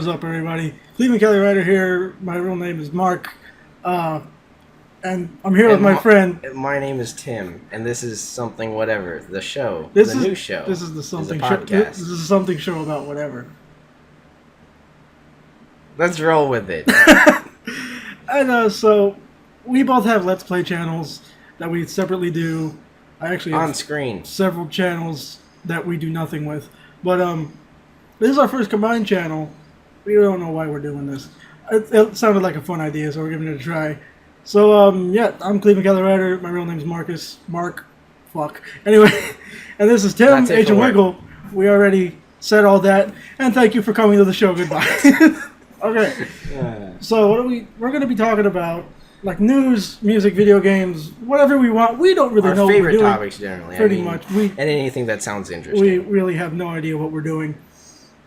is up, everybody? Cleveland Kelly Ryder here. My real name is Mark. And I'm here with my friend. My name is Tim, and this is something whatever. The show. New show. This is the something show. This is a something show about whatever. Let's roll with it. And so we both have Let's Play channels that we separately do. I actually have on screen several channels that we do nothing with. But this is our first combined channel. We don't know why we're doing this. It sounded like a fun idea, so we're giving it a try. So, yeah, I'm Cleveland Kelly Ryder. My real name is Marcus. Fuck. Anyway, and this is Tim, H and Wiggle. We already said all that. And thank you for coming to the show. Goodbye. Okay. So, we're going to be talking about, like, news, music, video games, whatever we want. We don't really know what we're doing. Our favorite topics, generally. Pretty much. And anything that sounds interesting. We really have no idea what we're doing.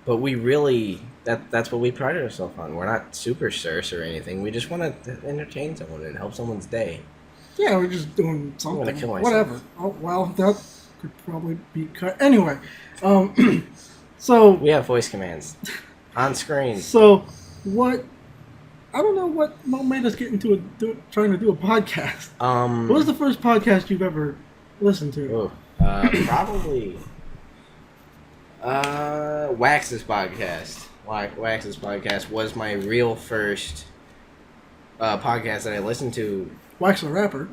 But we really... That's what we pride ourselves on. We're not super serious or anything. We just want to entertain someone and help someone's day. Yeah, we're just doing something. I'm gonna kill myself. Whatever. Oh, well, that could probably be cut. Anyway, so... We have voice commands on screen. So, what... I don't know what made us get into trying to do a podcast. What was the first podcast you've ever listened to? Probably... Wax's podcast. Wax's podcast was my real first podcast that I listened to. Wax the rapper.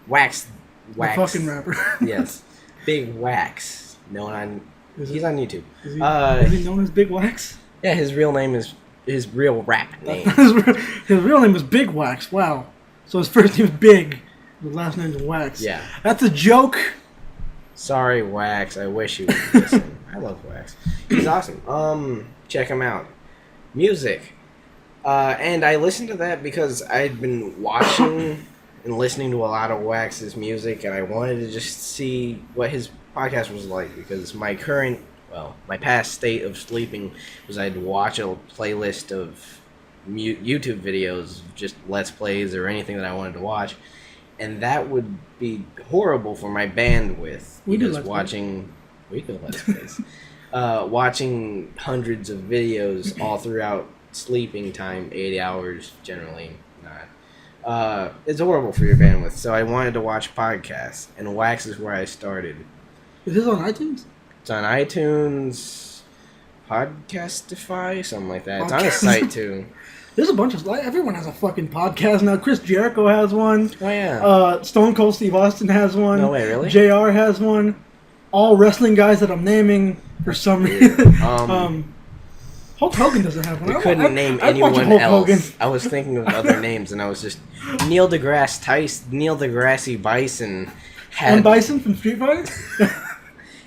Wax. The fucking rapper. Yes. Big Wax. He's on YouTube. Is he known as Big Wax? Yeah, his real name is his real rap name. His real name is Big Wax. Wow. So his first name is Big. His last name is Wax. Yeah. That's a joke. Sorry, Wax. I wish you would listen. I love Wax. He's awesome. Check him out. Music. And I listened to that because I'd been watching and listening to a lot of Wax's music, and I wanted to just see what his podcast was like, because my past state of sleeping was I'd watch a playlist of YouTube videos, just Let's Plays or anything that I wanted to watch, and that would be horrible for my bandwidth. We do Let's Plays. Watching hundreds of videos all throughout sleeping time, 80 hours generally, not. It's horrible for your bandwidth, so I wanted to watch podcasts, and Wax is where I started. Is this on iTunes? It's on iTunes, Podcastify, something like that. It's on a site, too. There's a bunch of... Everyone has a fucking podcast now. Chris Jericho has one. Oh, yeah. Stone Cold Steve Austin has one. No way, really? JR has one. All wrestling guys that I'm naming for some reason. Hulk Hogan doesn't have one. We couldn't name anyone else. Hogan. I was thinking of other names, and I was just... Neil deGrasse Bison had... One Bison from Street Fighter?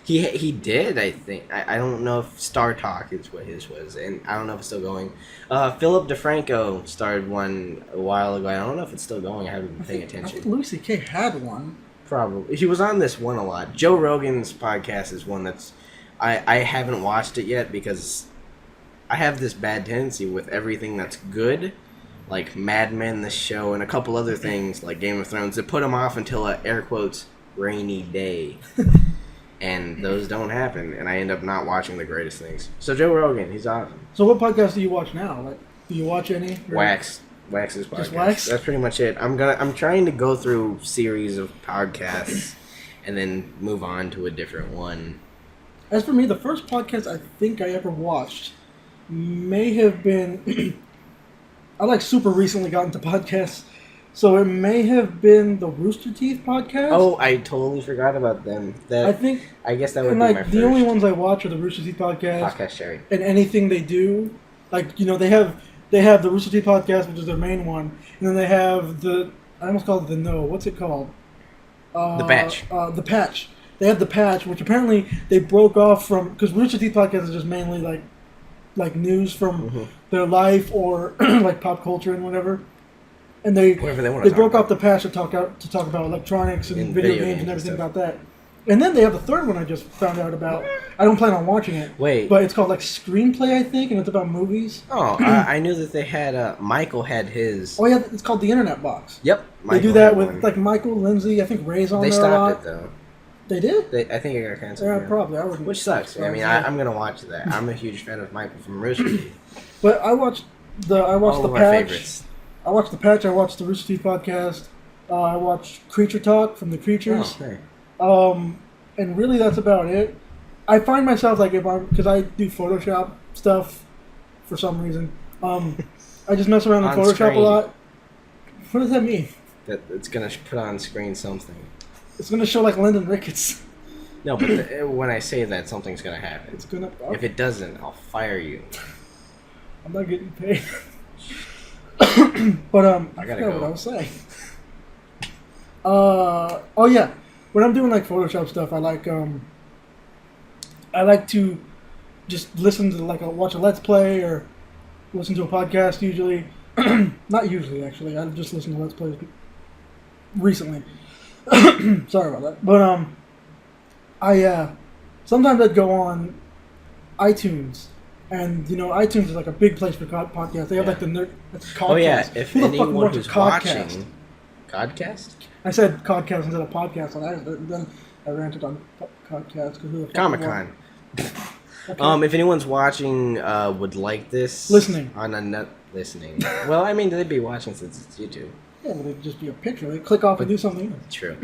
He did, I think. I don't know if Star Talk is what his was, and I don't know if it's still going. Philip DeFranco started one a while ago. I don't know if it's still going. I haven't been paying attention. I think Louis C.K. had one. Probably. He was on this one a lot. Joe Rogan's podcast is one that's... I haven't watched it yet because I have this bad tendency with everything that's good, like Mad Men, the show, and a couple other things like Game of Thrones, to put them off until a, air quotes, rainy day. And those don't happen, and I end up not watching the greatest things. So Joe Rogan, he's awesome. So what podcast do you watch now? Like, do you watch any? Wax's podcast. Just Wax? That's pretty much it. I'm trying to go through series of podcasts and then move on to a different one. As for me, the first podcast I think I ever watched may have been... I super recently got into podcasts. So it may have been the Rooster Teeth podcast. Oh, I totally forgot about them. I guess that would be my first. The only ones I watch are the Rooster Teeth podcast. Podcast Sherry. And anything they do, they have the Rooster Teeth podcast, which is their main one, and then they have I almost called it the No. What's it called? The Patch. The Patch. They have the Patch, which apparently they broke off from, because Rooster Teeth podcast is just mainly like news from their life or like pop culture and whatever. And they broke off the Patch to talk about electronics and video games and everything about that. And then they have the third one I just found out about. I don't plan on watching it. Wait. But it's called Screenplay, I think, and it's about movies. Oh, I knew that they had, Michael had his. Oh yeah, it's called The Internet Box. Yep. Michael they do that with Michael, Lindsay, I think Ray's on there a lot. They stopped it though. They did? I think it got canceled. Yeah, probably. Which sucks. I mean, I'm going to watch that. I'm a huge fan of Michael from Rooster Teeth. But I watched All the of our Patch. favorites. I watched the Patch. I watched the Rooster Teeth podcast. I watched Creature Talk from the Creatures. Oh, hey. And really that's about it. I find myself like because I do Photoshop stuff for some reason. I just mess around in On Photoshop screen. a lot. What does that mean? That it's gonna put on screen something. It's gonna show like Lyndon Ricketts. No, but when I say that, something's gonna happen. It's gonna. If it doesn't, I'll fire you. I'm not getting paid. But I gotta forgot go. what I was saying. Oh yeah, when I'm doing like Photoshop stuff, I like to just listen to watch a Let's Play or listen to a podcast. Usually, not usually actually. I just listen to Let's Plays recently. Sorry about that. But I sometimes I'd go on iTunes. And iTunes is like a big place for podcasts. They have like the nerd. It's Codcast. Oh yeah, if Who the fuck anyone watches who's watching, Codcast? I said Codcast instead of podcast, and then I ranted on Codcast because who the fuck Comic-Con. Okay. If anyone's watching, would like this Listening. on a net listening. Well, I mean, they'd be watching since it's YouTube. Yeah, but it'd just be a picture. They click off and do something else. True.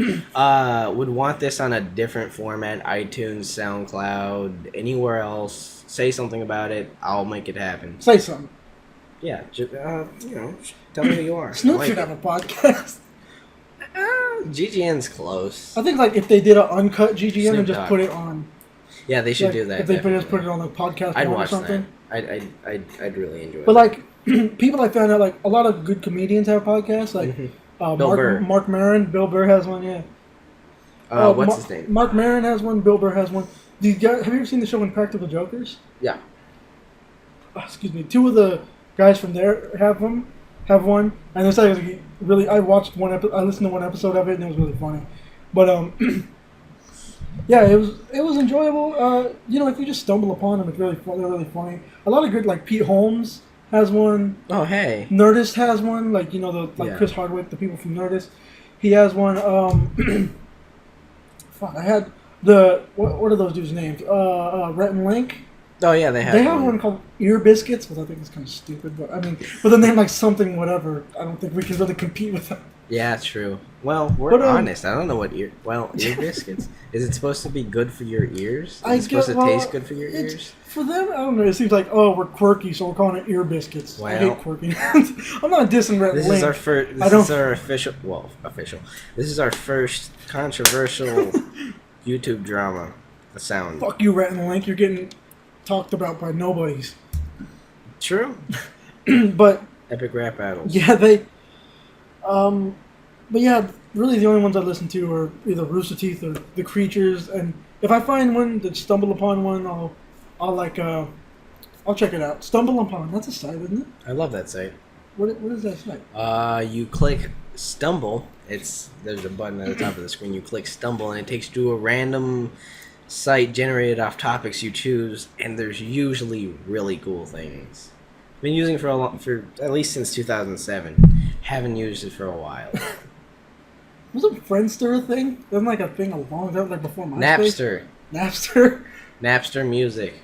Would want this on a different format, iTunes, SoundCloud, anywhere else. Say something about it. I'll make it happen. Say something. Yeah, tell me who you are. Snoop I like should it. have a podcast. GGN's close. I think like if they did an uncut GGN Snoop and just Dogg. put it on. Yeah, they should like, do that. If they definitely. just put it on like podcast I'd one or watch something. that. I'd really enjoy But that. like people, I found out like a lot of good comedians have podcasts. Like Bill Burr. Mark Maron, Bill Burr has one. Yeah. What's his name? Mark Maron has one. Bill Burr has one. Have you ever seen the show Impractical Jokers? Yeah. Excuse me. Two of the guys from there have one, and it's like really. I watched one episode. I listened to one episode of it, and it was really funny. But yeah, it was enjoyable. If you just stumble upon them, it's really they're really funny. A lot of good like Pete Holmes has one. Oh hey. Nerdist has one. Like Yeah. Chris Hardwick, the people from Nerdist. He has one. Fuck, I had the what are those dudes' names? Rhett and Link. Oh yeah, they have. They have one called Ear Biscuits, which I think is kind of stupid, but I mean, with a name like something whatever, I don't think we can really compete with them. Yeah, true. Well, we're But, honest. I don't know what ear biscuits. Is it supposed to be good for your ears? Is I it supposed get- to well, taste good for your it's- ears? For them, I don't know. It seems like we're quirky, so we're calling it Ear Biscuits. I Well, hate quirky. I'm not dissing Rhett This and is Link. our first. I This don't- is our official. Well, official. This is our first controversial YouTube drama. The sound. Fuck you, Rhett and Link. You're getting talked about by nobodies. True. But Epic rap battles. yeah, but yeah, really the only ones I listen to are either Rooster Teeth or The Creatures, and if I find one that stumble upon one, I'll check it out. Stumble upon, that's a site, isn't it? I love that site. What is that site? You click stumble. There's a button at the top of the screen. You click stumble, and it takes you to a random site generated off topics you choose, and there's usually really cool things. Been using it for at least since 2007. Haven't used it for a while. Wasn't Friendster a thing? Wasn't like a thing a long time, like before MySpace? Napster. Napster? Napster Music.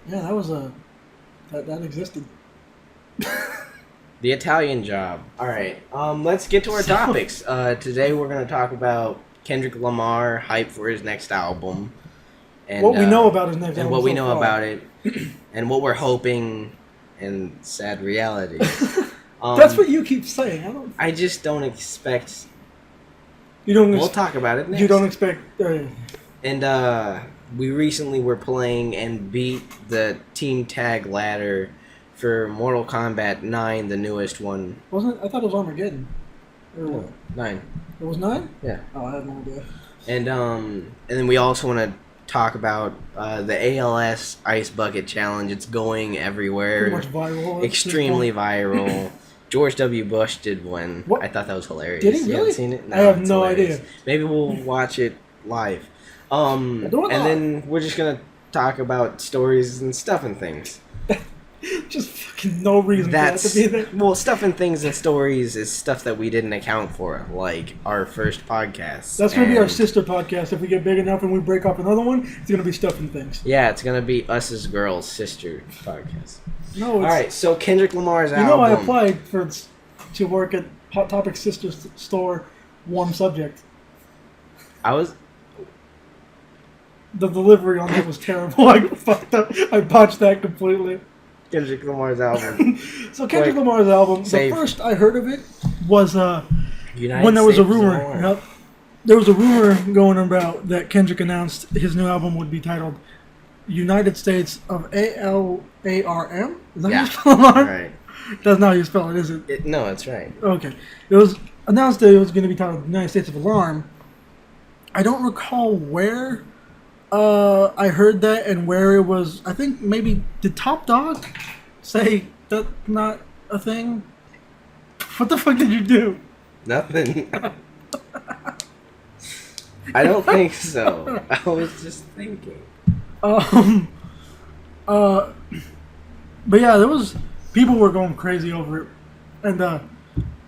Yeah, that was that existed. The Italian Job. All right. Let's get to our topics. Today we're gonna talk about Kendrick Lamar hype for his next album, and What we know about his next and album what we so know far. about it, and what we're hoping, and sad reality. That's what you keep saying. I just don't expect. You don't. We'll talk about it next. You don't expect. And we recently were playing and beat the team tag ladder for Mortal Kombat 9, the newest one. Wasn't it? I thought it was Armageddon. Or what? 9. It was 9? Yeah. Oh, I had no idea. And then we also want to talk about the ALS Ice Bucket Challenge. It's going everywhere. Pretty much viral. Extremely viral. George W. Bush did one. What? I thought that was hilarious. Did he You really? haven't seen it? I have it's no hilarious. idea. Maybe we'll watch it live. Do it live. And then we're just gonna talk about stories and stuff and things. Just no reason for that to be there. Well, stuff and things and stories is stuff that we didn't account for, like our first podcast. That's going to be our sister podcast. If we get big enough and we break off another one, it's going to be Stuff and Things. Yeah, it's going to be Us as Girls sister podcast. No, all right, so Kendrick Lamar's album. You know, I applied to work at Hot Topic Sister Store, Warm Subject. The delivery on that was terrible. I fucked up. I botched that completely. Kendrick Lamar's album. So Kendrick Lamar's album, the first I heard of it was when there was a rumor. Yep, there was a rumor going about that Kendrick announced his new album would be titled United States of ALARM. Is that how you spell alarm? Right. That's not how you spell it, is it? No, that's right. Okay. It was announced that it was going to be titled United States of Alarm. I don't recall where I heard that and where it was. I think maybe did Top Dog say that's not a thing? What the fuck did you do? Nothing. I don't think so. I was just thinking. But yeah, there was people were going crazy over it, and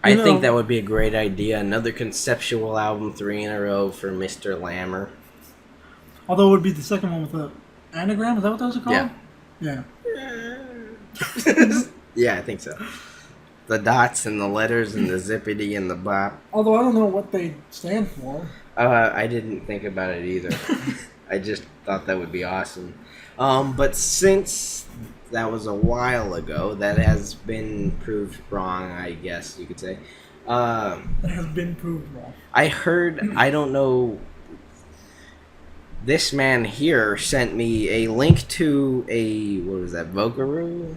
I think that would be a great idea. Another conceptual album, 3 in a row for Mr. Lamar. Although it would be the second one with the anagram. Is that what those are called? Yeah. Yeah. Yeah, I think so. The dots and the letters and the zippity and the bop. Although I don't know what they stand for. I didn't think about it either. I just thought that would be awesome. But since that was a while ago, that has been proved wrong, I guess you could say. That has been proved wrong. I heard, I don't know, this man here sent me a link to what was that, Vocaroo?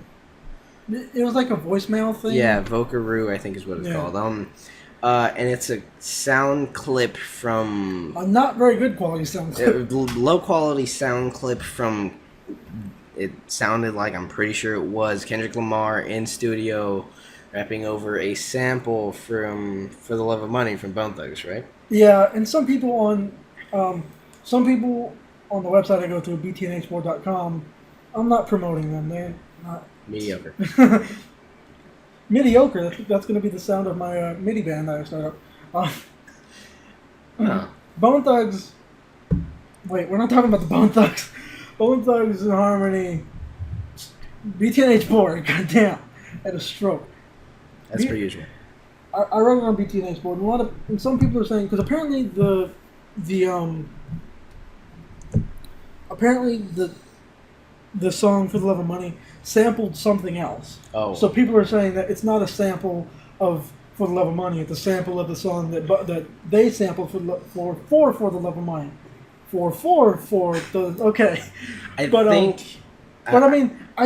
It was like a voicemail thing? Yeah, Vocaroo, I think is what it's called. And it's a sound clip from... A not very good quality sound clip. Low quality sound clip from... It sounded like, I'm pretty sure it was, Kendrick Lamar in studio rapping over a sample from For the Love of Money from Bone Thugs, right? Yeah, and some people on the website I go to, btnhboard.com, I'm not promoting them. They're not... Mediocre. Mediocre. That's going to be the sound of my MIDI band that I start up. Bone Thugs. Wait, we're not talking about the Bone Thugs. Bone Thugs in Harmony. BTNH board. Goddamn, had a stroke. As per usual. I wrote it on BTNH board. And some people are saying because apparently the song For the Love of Money sampled something else. Oh. So people are saying that it's not a sample of For the Love of Money. It's a sample of the song that they sampled for the Love of Money. Okay. I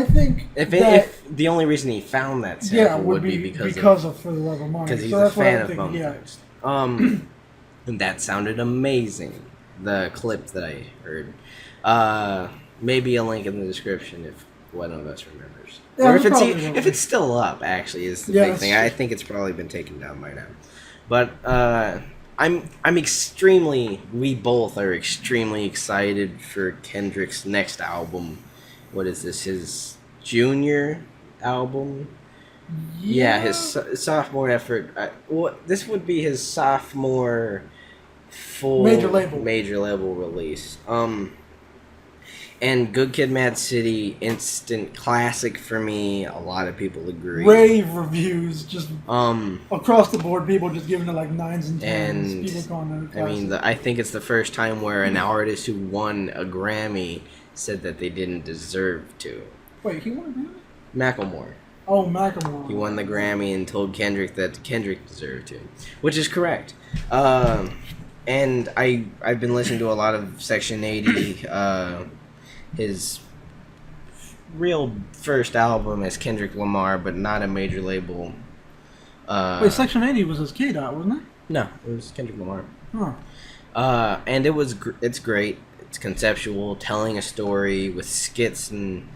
think if the only reason he found that sample would be because of For the Love of Money. Because he's a fan of Bone Thugs. And that sounded amazing. The clip that I heard. Maybe a link in the description if one of us remembers. Yeah, or if it's still up, actually, is the big thing. True. I think it's probably been taken down by now. But we both are extremely excited for Kendrick's next album. What is this, his junior album? Yeah, his sophomore effort. This would be his sophomore full major label release. And Good Kid, Mad City, instant classic for me. A lot of people agree. Rave reviews, just across the board. People just giving it like 9s and 10s. And people calling it I think it's the first time where an artist who won a Grammy said that they didn't deserve to. Wait, he won a Grammy? Macklemore. Oh, Macklemore. He won the Grammy and told Kendrick that Kendrick deserved to, which is correct. And I've been listening to a lot of Section 80. His real first album as Kendrick Lamar, but not a major label. Wait, Section 80 was his K-Dot, wasn't it? No, it was Kendrick Lamar. Huh. And it's great. It's conceptual, telling a story with skits and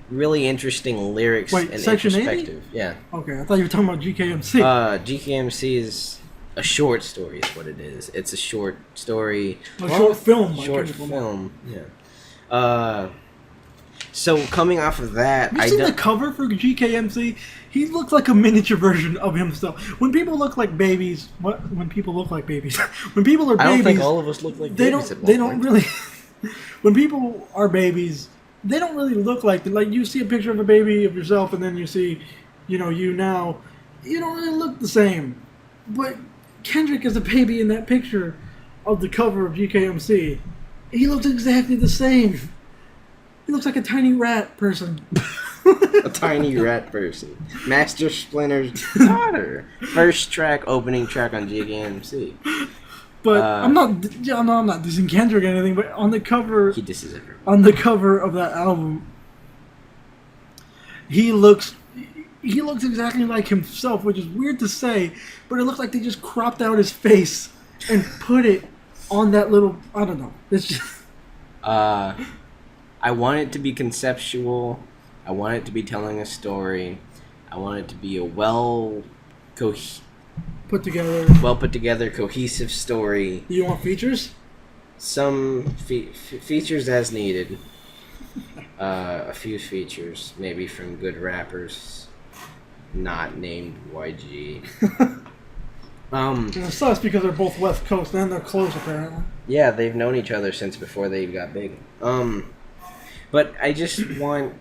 really interesting lyrics. Wait, and Section 80? introspective. Yeah. Okay, I thought you were talking about GKMC. GKMC is a short story, is what it is. It's a short story. Short film. Short film. Yeah. So coming off of that, Have you seen the cover for GKMC? He looks like a miniature version of himself. When people look like babies, when people look like babies, when people are babies, I don't think all of us look like babies. They don't really. When people are babies, they don't really look like them. Like you see a picture of a baby of yourself, and then you see, you now. You don't really look the same. But Kendrick is a baby in that picture of the cover of GKMC. He looks exactly the same. He looks like a tiny rat person. A tiny rat person. Master Splinter's daughter. First track, opening track on GKMC. But I'm not dissing Kendrick or anything. But on the cover, he disses everyone. On the cover of that album, he looks exactly like himself, which is weird to say. But it looks like they just cropped out his face and put it on that little. I don't know. It's just. I want it to be conceptual. I want it to be telling a story. I want it to be a put together, cohesive story. You want features? Some features as needed. A few features, maybe from good rappers, not named YG. It sucks because they're both West Coast and they're close apparently. Yeah, they've known each other since before they got big. But I just want.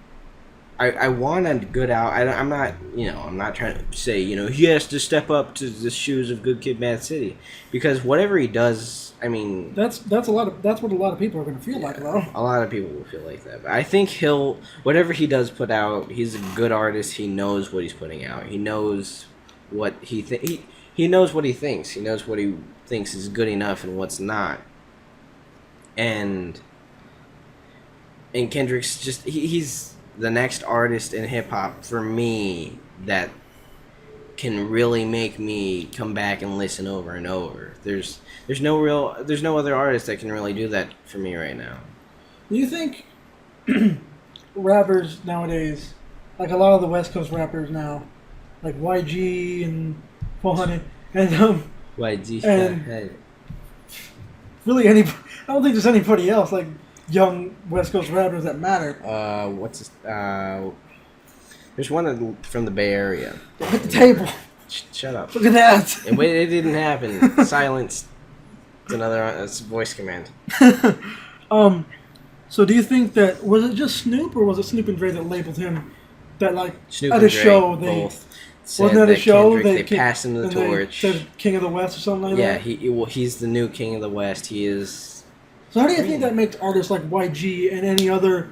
I want a good out. I'm not trying to say, he has to step up to the shoes of Good Kid, Mad City, because whatever he does, I mean, that's what a lot of people are going to feel like, though. A lot of people will feel like that, but I think whatever he does put out, he's a good artist. He knows what he's putting out. He knows what he knows what he thinks. He knows what he thinks is good enough and what's not. And Kendrick's just he's the next artist in hip hop for me that can really make me come back and listen over and over. There's no other artist that can really do that for me right now. Do you think rappers nowadays, like a lot of the West Coast rappers now, like YG and 400 and YG and really I don't think there's anybody else like young West Coast rappers that matter. There's one from the Bay Area. Hit the table. Shut up. Look at that. It didn't happen. Silence. It's a voice command. So do you think that was it just Snoop or was it Snoop and Dre that labeled him that like Snoop at and a Dre show both wasn't that a show they passed him the torch? They said King of the West or something like that. Yeah, he's the new King of the West. He is. So how do you think that makes artists like YG and any other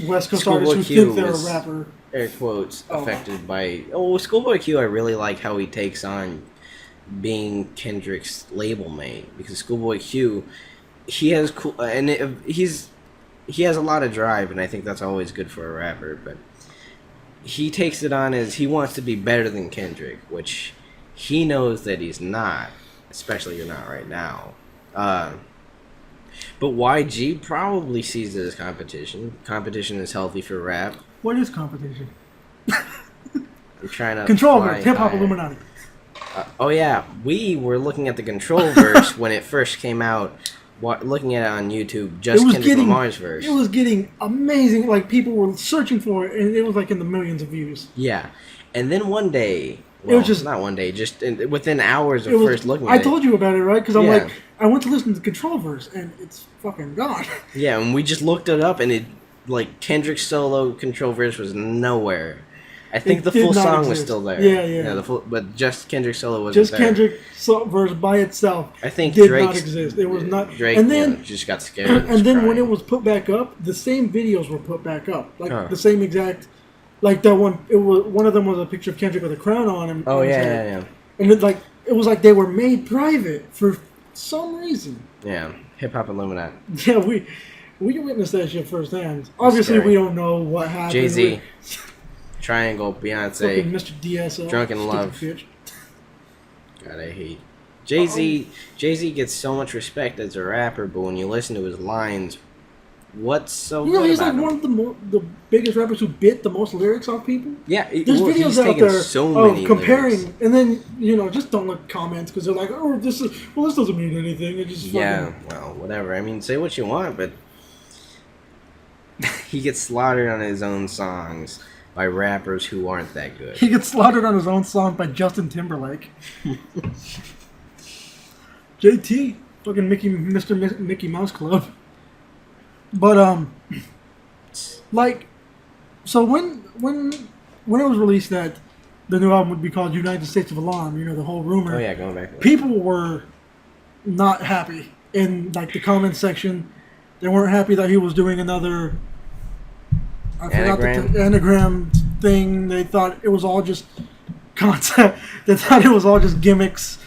West Coast artists who think they're a rapper? Air quotes affected by Schoolboy Q. I really like how he takes on being Kendrick's label mate, because Schoolboy Q, he has cool he has a lot of drive, and I think that's always good for a rapper. But he takes it on as he wants to be better than Kendrick, which he knows that he's not, especially not right now. But YG probably sees it as competition. Competition is healthy for rap. What is competition? I'm trying to Controlverse, Hip Hop Illuminati. Oh yeah, we were looking at the Controlverse when it first came out. Looking at it on YouTube, Kendrick Lamar's verse. It was getting amazing. Like people were searching for it, and it was like in the millions of views. Yeah, and then one day. Well, it was just not one day, just within hours of first looking at it. I told you about it, right? Because I'm like, I went to listen to the Controlverse, and it's fucking gone. Yeah, and we just looked it up, and it, like, Kendrick's solo Controlverse was nowhere. I think the full song was still there. Yeah. But just Kendrick's solo wasn't there. Just Kendrick's verse by itself I think did not exist. It was not. Drake and then, just got scared. And then when it was put back up, the same videos were put back up. Like, the same exact... Like that one, one of them was a picture of Kendrick with a crown on him. Oh yeah. And it was like they were made private for some reason. Yeah, Hip Hop Illuminati. Yeah, we witnessed that shit firsthand. Obviously, we don't know what happened. Jay-Z, Triangle, Beyonce, Mr. DSO, Drunk in Love. Bitch. God, I hate Jay-Z. Jay-Z gets so much respect as a rapper, but when you listen to his lines. What's so good he's about like him? One of the biggest rappers who bit the most lyrics off people. Yeah, there's videos out there of comparing, lyrics. And then just don't look comments because they're like, oh, this doesn't mean anything. It just well, whatever. I mean, say what you want, but He gets slaughtered on his own songs by rappers who aren't that good. He gets slaughtered on his own song by Justin Timberlake. JT, fucking Mickey Mouse Club. But like, so when it was released that the new album would be called United States of Alarm, you know, the whole rumor. Oh yeah, going back. People were not happy in like the comment section. They weren't happy that he was doing another. I forgot the anagram thing. They thought it was all just concept. They thought it was all just gimmicks.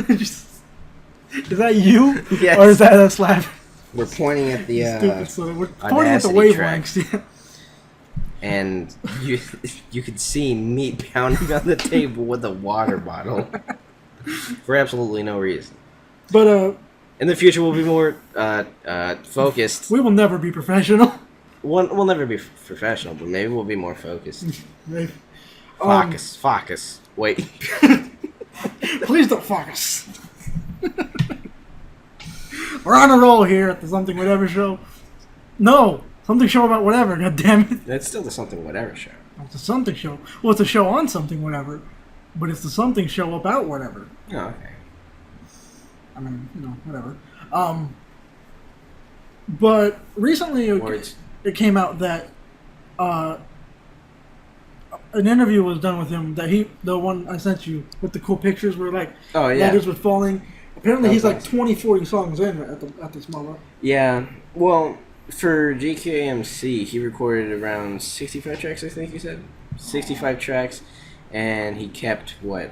Is that you? Yes. Or is that us laughing? We're pointing at the we're pointing at the wavelengths. Yeah. And you could see me pounding on the table with a water bottle for absolutely no reason. But in the future, we'll be more focused. We will never be professional. We'll never be professional, but maybe we'll be more focused. Maybe. Focus. Wait. Please don't focus. We're on a roll here at the Something Whatever show. No, something show about whatever. God damn it. It's still the Something Whatever show. It's a something show. Well, it's a show on something whatever, but it's the something show about whatever. Oh, okay. I mean, you know, whatever. But recently it came out that an interview was done with him that the one I sent you with the cool pictures where like letters were falling. Apparently he's like 20, 40 songs in at this moment. Yeah. Well, for GQAMC, he recorded around 65 tracks, I think you said. 65 tracks, and he kept, what,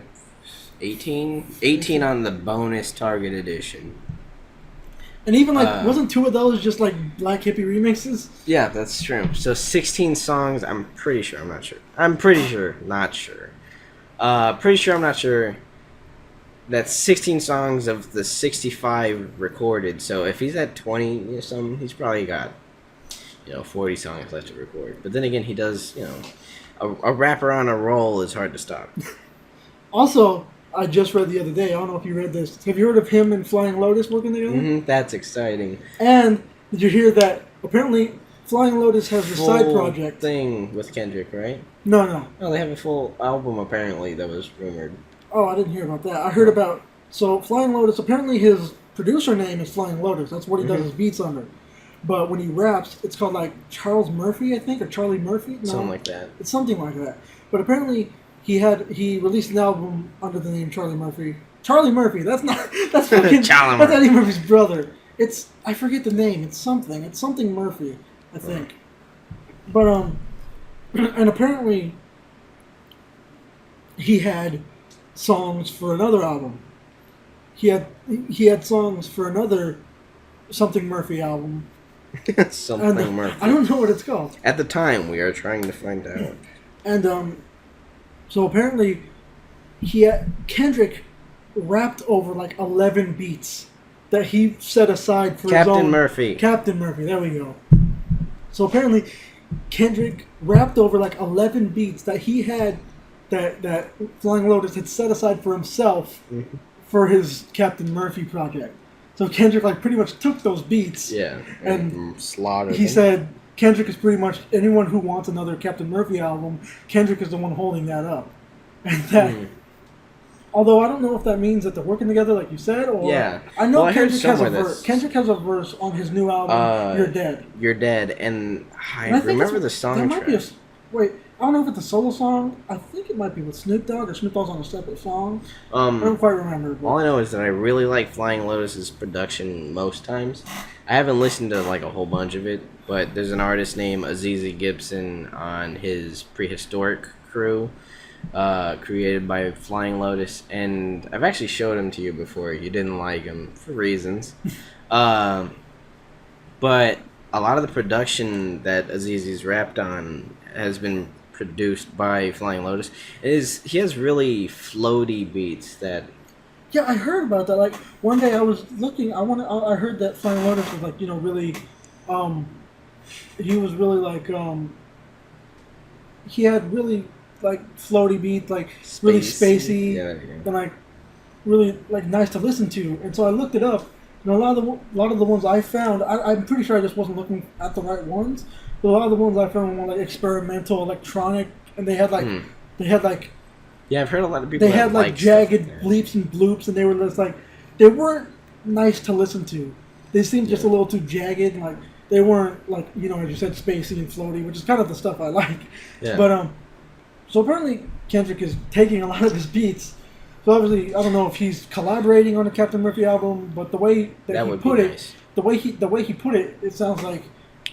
18? 18 on the bonus Target edition. And even, like, wasn't 2 of those just, like, Black Hippie remixes? Yeah, that's true. So 16 songs, I'm pretty sure, I'm not sure. I'm pretty sure, not sure. Pretty sure, I'm not sure. That's 16 songs of the 65 recorded. So if he's at 20 or something, he's probably got, 40 songs left to record. But then again, he does, a rapper on a roll is hard to stop. Also, I just read the other day, I don't know if you read this. Have you heard of him and Flying Lotus working together? Mm-hmm, that's exciting. And did you hear that apparently Flying Lotus has a side project thing with Kendrick, right? No. No, they have a full album apparently that was rumored. Oh, I didn't hear about that. I heard about... So, Flying Lotus, apparently his producer name is Flying Lotus. That's what he does his beats under. But when he raps, it's called, like, Charles Murphy, I think, or Charlie Murphy? No, something like that. It's something like that. But apparently, he released an album under the name Charlie Murphy. Charlie Murphy, that's fucking... that's Eddie Murphy's brother. I forget the name. It's something Murphy, I think. But, and apparently, he had songs for another album. He had songs for another Something Murphy album. Murphy. I don't know what it's called. At the time, we are trying to find out. And so apparently, Kendrick rapped over like 11 beats that he set aside for his own. Captain Murphy. There we go. So apparently, Kendrick rapped over like 11 beats that he had. That Flying Lotus had set aside for himself for his Captain Murphy project. So Kendrick like pretty much took those beats and slaughtered he said Kendrick is pretty much anyone who wants another Captain Murphy album, Kendrick is the one holding that up. And that although I don't know if that means that they're working together like you said or I know Kendrick has a verse. Kendrick has a verse on his new album You're Dead. You're Dead and I remember the song track. Wait, I don't know if it's a solo song. I think it might be with Snoop Dogg, or Snoop Dogg's on a separate song. I don't quite remember. But all I know is that I really like Flying Lotus's production most times. I haven't listened to like a whole bunch of it, but there's an artist named Azizi Gibson on his Prehistoric crew, created by Flying Lotus, and I've actually showed him to you before. You didn't like him for reasons. But a lot of the production that Azizi's rapped on has been produced by Flying Lotus. He has really floaty beats that... Yeah, I heard about that. Like, one day I was looking, I heard that Flying Lotus was like, really, he was really like, he had really, like, floaty beats, like, really spacey, and like, really, like, nice to listen to. And so I looked it up, a lot of the ones I found, I'm pretty sure I just wasn't looking at the right ones. But a lot of the ones I found were more like experimental, electronic, and they had like Yeah, I've heard a lot of people. they had like jagged bleeps and bloops, and they were just like they weren't nice to listen to. They seemed just a little too jagged, and like they weren't like as you said, spacey and floaty, which is kind of the stuff I like. Yeah. But so apparently Kendrick is taking a lot of his beats. So obviously, I don't know if he's collaborating on a Captain Murphy album, but the way that he put it, nice. the way he put it, it sounds like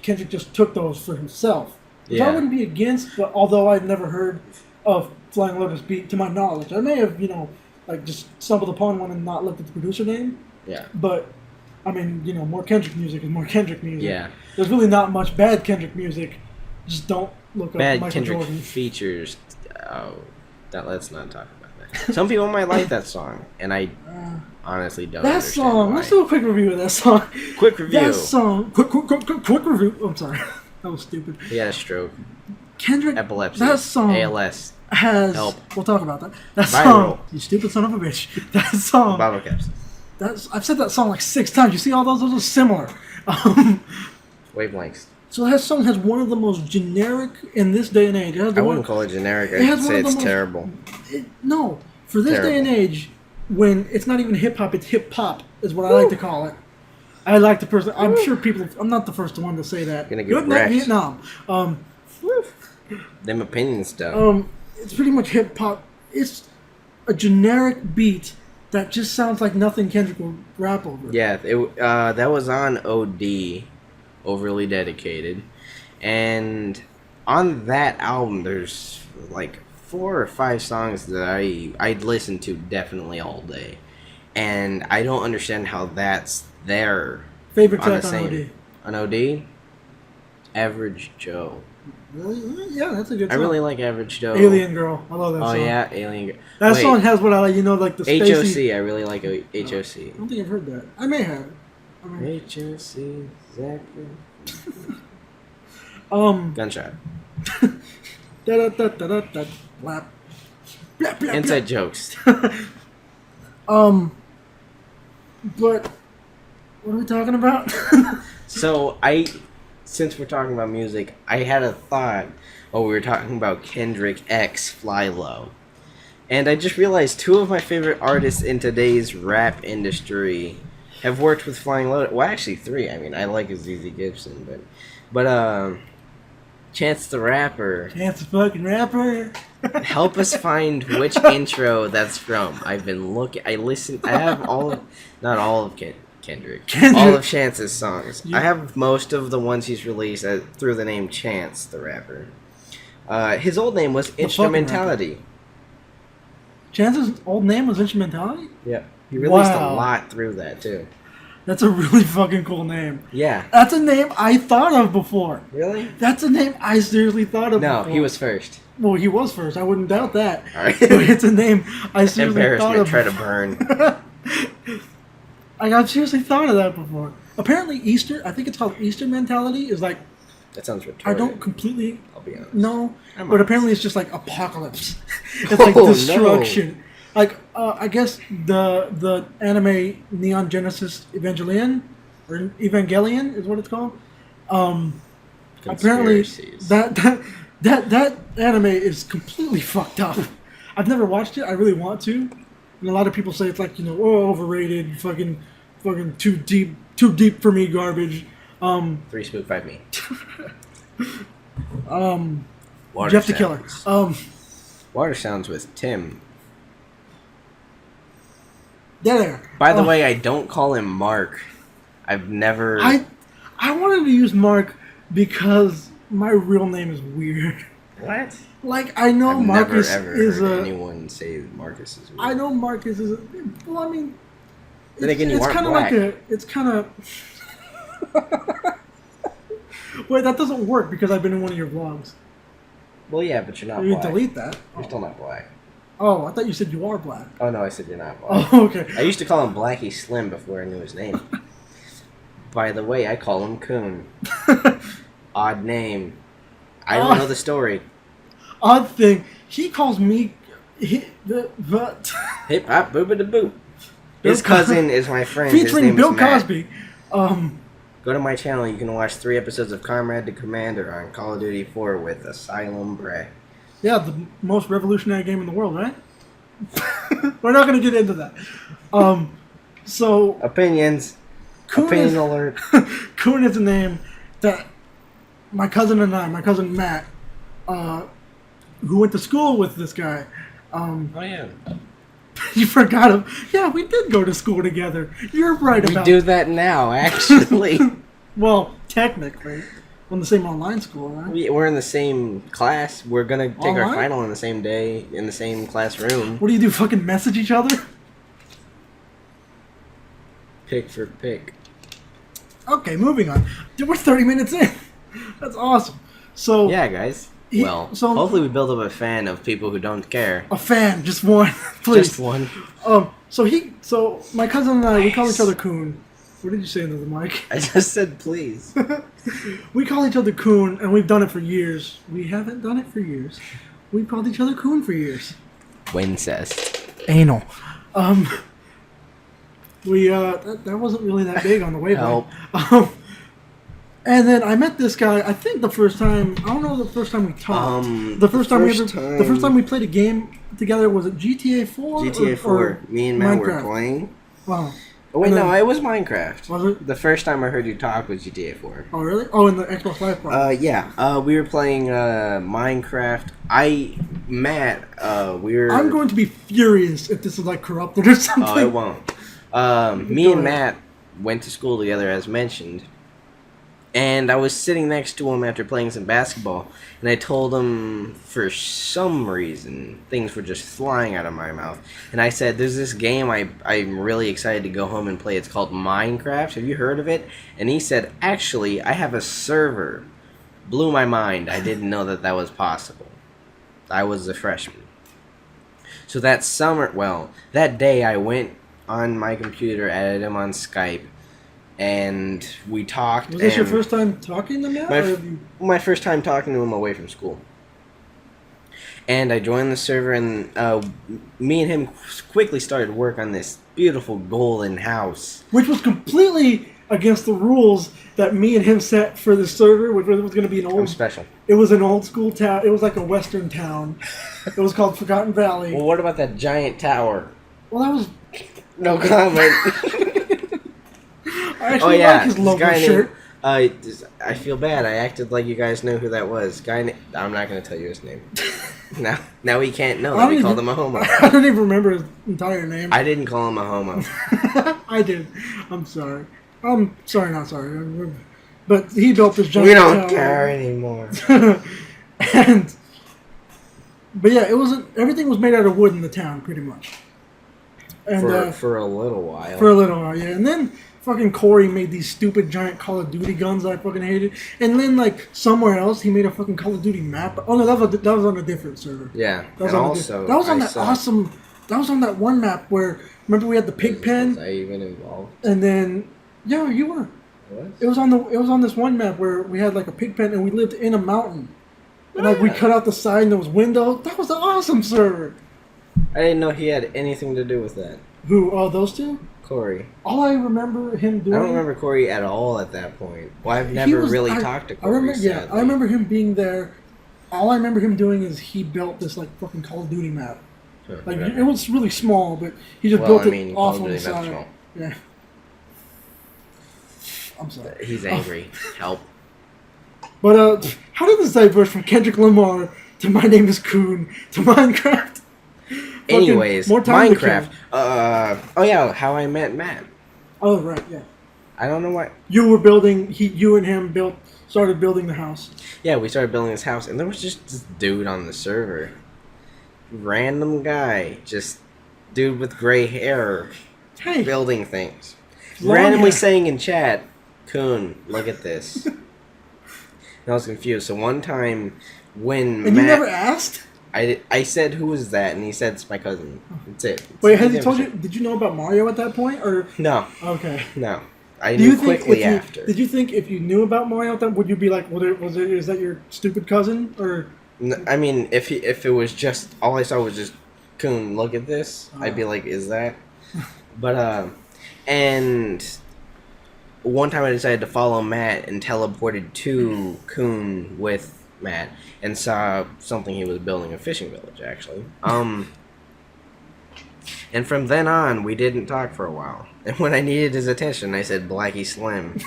Kendrick just took those for himself. Which I wouldn't be against, but although I've never heard of Flying Lotus beat to my knowledge, I may have like just stumbled upon one and not looked at the producer name. Yeah. But I mean, more Kendrick music is more Kendrick music. Yeah. There's really not much bad Kendrick music. Just don't look Bad up Michael Kendrick Jordan. features. Oh, let's not talk about that. Some people might like that song, and I honestly don't. That understand song. why. Let's do a quick review of that song. Quick review. That song. Quick review. I'm sorry. That was stupid. He had a stroke. Kendrick. Epilepsy. That song. ALS. Has. Help. We'll talk about that. That Viral. song. You stupid son of a bitch. That song. Bottle caps. I've said that song like 6 times. You see all those? Those are similar. Wavelengths. So that song has one of the most generic in this day and age. I wouldn't call it generic. I'd say it's terrible. No, for this day and age, when it's not even hip hop, it's hip hop is what I like to call it. I like the person. I'm sure people. I'm not the first one to say that. Gonna get Good night, wrecked. Vietnam. Them opinions stuff. It's pretty much hip hop. It's a generic beat that just sounds like nothing Kendrick will rap over. Yeah, that was on OD, Overly Dedicated, and on that album there's like 4 or 5 songs that I'd listen to definitely all day, and I don't understand how that's there. Favorite track on OD? On OD? Average Joe. Really? Yeah, that's a good song. I really like Average Joe. Alien Girl. I love that song. Oh yeah, Alien Girl. That song has what I like, like the spacey... HOC, I really like HOC. I don't think I've heard that. I may have. HOC, exactly. Gunshot. Da-da-da-da-da-da. Blap. Blap, blap, Inside blap. jokes. But what are we talking about? So since we're talking about music, I had a thought while we were talking about Kendrick X Fly Low. And I just realized 2 of my favorite artists in today's rap industry have worked with Flying Lotus. Well, actually 3. I mean, I like ZZ Gibson, but Chance the Rapper. Chance the fucking Rapper. Help us find which intro that's from. I've been looking. I have not all of Kendrick. All of Chance's songs. Yeah. I have most of the ones he's released through the name Chance the Rapper. His old name was Instrumentality. Chance's old name was Instrumentality? Yeah. He released a Wow. lot through that, too. That's a really fucking cool name. Yeah. That's a name I thought of before. Really? That's a name I seriously thought of before. No, he was first. Well, he was first. I wouldn't doubt that. All right. But it's a name I seriously thought Embarrassment, of. try to burn. I've seriously thought of that before. Apparently, I think it's called Easter Mentality, is like, That sounds retarded. I don't completely I'll be honest. know, I'm but honest. apparently it's just like apocalypse. It's like destruction. No. Like, I guess the anime Neon Genesis Evangelion, or Evangelion is what it's called. Apparently, that anime is completely fucked up. I've never watched it. I really want to. And a lot of people say it's like, overrated, fucking too deep for me garbage. 3 Spook 5 Me. Water Jeff the Sounds. Killer. Water Sounds with Tim. There. By the way, I don't call him Mark. I've never... I wanted to use Mark because my real name is weird. What? Like, I know I've Marcus never is heard a... anyone say Marcus is weird. I know Marcus is a... Well, I mean... Then again, you aren't kind of black. like a... It's kind of... Wait, that doesn't work because I've been in one of your vlogs. Well, yeah, but you're not You black. delete that. You're still not black. Oh, I thought you said you are black. Oh, no, I said you're not black. Oh, okay. I used to call him Blackie Slim before I knew his name. By the way, I call him Coon. Odd name. I don't know the story. Odd thing, he calls me... Hip hop boop da boop. His cousin is my friend. His featuring name Bill is Matt. Cosby. Go to my channel. You can watch 3 episodes of Comrade to Commander on Call of Duty 4 with Asylum Bray. Yeah, the most revolutionary game in the world, right? We're not going to get into that. So Opinions. Opinion alert. Coon is a name that my cousin and I, my cousin Matt, who went to school with this guy. Oh yeah. You forgot him. Yeah, we did go to school together. You're right about We do that now, actually. Well, technically. We're in the same online school, right? We're in the same class. We're going to take our Online? final on the same day, in the same classroom. What do you do, fucking message each other? Pick for pick. Okay, moving on. Dude, we're 30 minutes in. That's awesome. So, Yeah, guys. Hopefully we build up a fan of people who don't care. a fan, just one, please. Just one. So my cousin and I, we call each other Coon. What did you say into the mic? I just said please. We call each other Coon, and we've done it for years. We haven't done it for years. We've called each other Coon for years. Wincest. Anal. That wasn't really that big on the wavelength. And then I met this guy. I think the first time, I don't know the first time we talked. The first time we played a game together, was it GTA 4? GTA 4. Or Me and Matt were Minecraft? playing. Wow. Oh wait, And then- no, it was Minecraft. Was it? The first time I heard you talk was GTA 4. Oh really? Oh, in the Xbox Live part. Yeah. We were playing Minecraft. I'm going to be furious if this is like corrupted or something. Oh, it won't. Me and Matt went to school together, as mentioned. And I was sitting next to him after playing some basketball, and I told him, for some reason, things were just flying out of my mouth. And I said, there's this game I'm really excited to go home and play. It's called Minecraft. Have you heard of it? And he said, actually, I have a server. Blew my mind. I didn't know that was possible. I was a freshman. So that day I went on my computer, added him on Skype, and we talked. Was this your first time talking to Matt? My first time talking to him away from school. And I joined the server, and me and him quickly started work on this beautiful golden house. Which was completely against the rules that me and him set for the server, which was going to be an old... I'm special. It was an old school town. It was like a western town. It was called Forgotten Valley. Well, what about that giant tower? Well, that was... No comment. I actually like his logo shirt. I feel bad. I acted like you guys know who that was. I'm not going to tell you his name. Now he can't know that we called him a homo. I don't even remember his entire name. I didn't call him a homo. I did. I'm sorry. I'm sorry, not sorry. But he built this giant We don't tower. care anymore. But yeah, everything was made out of wood in the town, pretty much. And For a little while. For a little while, yeah. And then fucking Corey made these stupid giant Call of Duty guns that I fucking hated. And then like somewhere else, he made a fucking Call of Duty map. Oh no, that was on a different server. Yeah. That was on that one map where, remember we had the pig pen. Was I even involved? And then yeah, you were. What? It was on this one map where we had like a pig pen and we lived in a mountain. And like we cut out the side and there was windows. That was an awesome server. I didn't know he had anything to do with that. Who? Oh, those two? Corey. All I remember him doing... I don't remember Corey at all at that point. Well, I've never really talked to Corey, I remember him being there. All I remember him doing is he built this, like, fucking Call of Duty map. Like, it was really small, but he just built it off on the side. Yeah. I'm sorry. He's angry. Help. But, how did this diverge from Kendrick Lamar to My Name is Coon to Minecraft? Anyways, more time Minecraft. Oh yeah, how I met Matt. Oh right, yeah. I don't know what. You were building. You and him started building the house. Yeah, we started building this house, and there was just this dude on the server. Random guy, just dude with gray hair, building things. Randomly saying in chat, "Coon, look at this." And I was confused. So one time, when Matt, you never asked. I said, who is that? And he said, it's my cousin. That's it. Wait, has he told you? Did you know about Mario at that point? Or no. Okay. No. I knew quickly after. Did you think if you knew about Mario at that, would you be like, is that your stupid cousin? Or I mean, if it was just, all I saw was just, Coon, look at this, I'd be like, is that? But and one time I decided to follow Matt and teleported to Coon with Matt and saw something he was building, a fishing village actually. And from then on we didn't talk for a while. And when I needed his attention, I said Blackie Slim.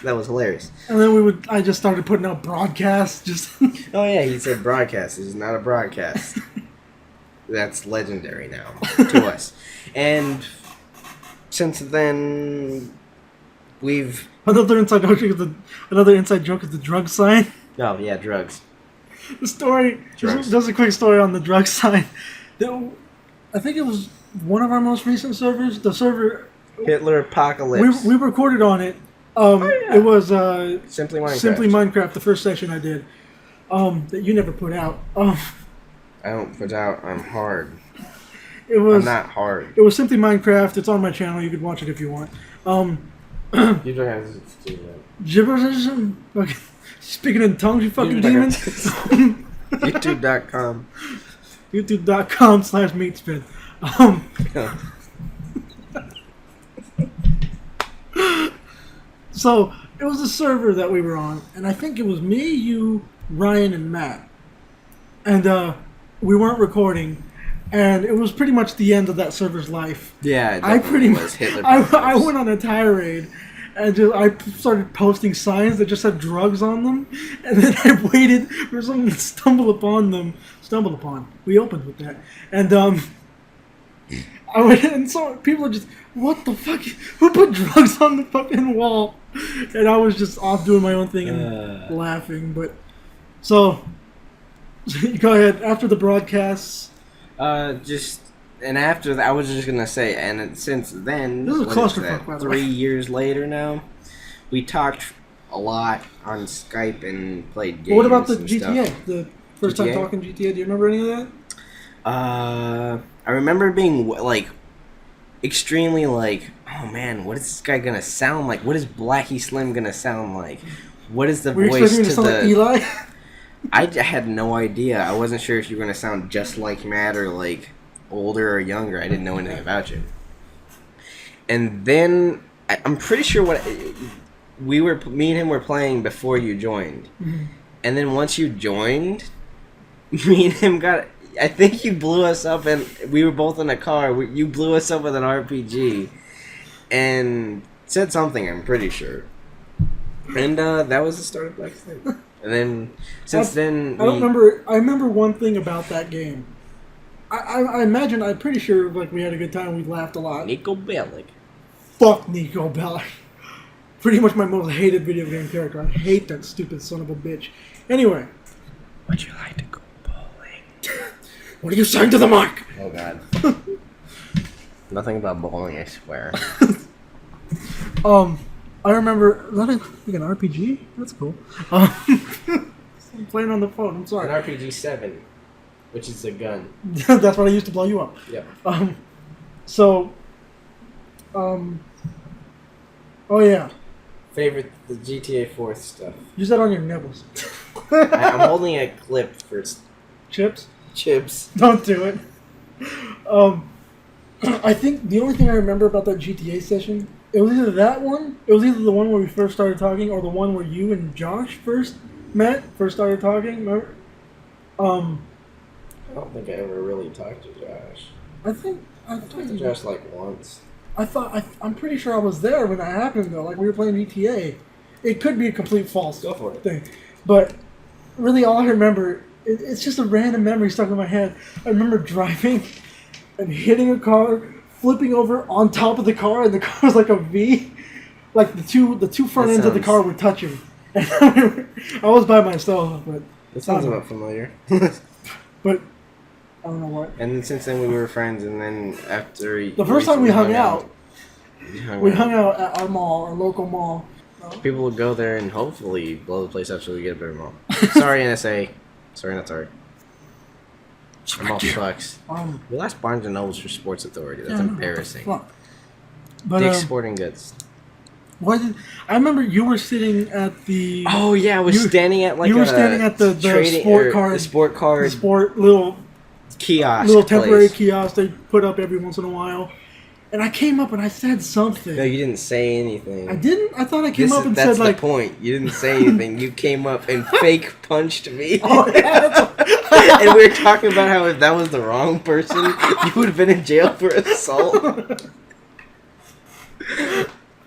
That was hilarious. And then I just started putting out broadcasts. Just Oh yeah, he said broadcast. This is not a broadcast. That's legendary now to us. And since then, we've another inside joke is the drug sign. oh yeah, drugs. The story. Drugs. Just a quick story on the drug sign. I think it was one of our most recent servers. The server Hitler Apocalypse. we recorded on it. Yeah. It was Simply Minecraft. Simply Minecraft, the first session I did. That you never put out. I don't put out. I'm hard. It was I'm not hard. It was Simply Minecraft. It's on my channel. You could watch it if you want. You don't have to do that. Gibberish. Okay. Speaking in tongues, you fucking demons. YouTube.com. YouTube.com/meatspin. So it was a server that we were on, and I think it was me, you, Ryan, and Matt, and we weren't recording, and it was pretty much the end of that server's life. Yeah, I pretty was much Hitler. I went on a tirade, and I started posting signs that just had drugs on them, and then I waited for someone to stumble upon. We opened with that, and I went, and so people are just, what the fuck? Who put drugs on the fucking wall? And I was just off doing my own thing and laughing. But so go ahead after the broadcasts. And after that, I was just gonna say, and since then, This is a what clusterfuck, by that, the way. 3 years later now, we talked a lot on Skype and played games. What about the and GTA? stuff. The first time GTA? talking GTA. Do you remember any of that? I remember being like extremely like, oh man, what is this guy gonna sound like? What is Blackie Slim gonna sound like? What is the Were you voice expecting me to to sound the? like Eli? I had no idea. I wasn't sure if you were gonna sound just like Matt or like older or younger. I didn't know anything about you. And then I'm pretty sure me and him were playing before you joined. Mhm. And then once you joined, me and him got. I think you blew us up, and we were both in a car. You blew us up with an RPG, and said something. I'm pretty sure. And that was the start of Black Slim. And then since then, I don't remember. I remember one thing about that game. I imagine. I'm pretty sure like we had a good time. We laughed a lot. Nico Bellic. Fuck Nico Bellic. Pretty much my most hated video game character. I hate that stupid son of a bitch. Anyway. Would you like to go bowling? What are you saying to the mic? Oh God. Nothing about bowling, I swear. I remember. Is that like an RPG? That's cool. I'm playing on the phone. I'm An sorry. RPG 7, which is a gun. That's what I used to blow you up. Yep. So. Oh yeah. Favorite the GTA 4th stuff. Use that on your nipples. I'm holding a clip for Chips. chips. Don't do it. I think the only thing I remember about that GTA session, it was either that one, it was either the one where we first started talking, or the one where you and Josh first started talking. Remember? I don't think I ever really talked to Josh. I think I Talked to Josh like once. I'm pretty sure I was there when that happened though. Like we were playing GTA. It could be a complete false Go for it. thing, but really all I remember, it's just a random memory stuck in my head. I remember driving and hitting a car, flipping over on top of the car, and the car was like a V. Like the two front ends of the car were touching. And I was by myself, but That sounds about familiar. but I don't know what. And then since then we were friends, and then after The first time we hung out, we out. hung out at our mall, our local mall. People would go there and hopefully blow the place up so we get a better mall. Sorry, NSA. Sorry, not sorry. Our mall sucks. We lost Barnes and Nobles for Sports Authority. That's embarrassing. Fuck. But Dick's Sporting Goods. I remember you were sitting at the. Oh yeah, I was standing at like you were standing at the sport card, little kiosk, temporary place. kiosk they put up every once in a while, And I came up and I said something. No, you didn't say anything. I didn't? I thought I came up and said, that's like... the point. You didn't say anything. You came up and fake punched me. Oh, yeah, and we were talking about how if that was the wrong person, you would have been in jail for assault.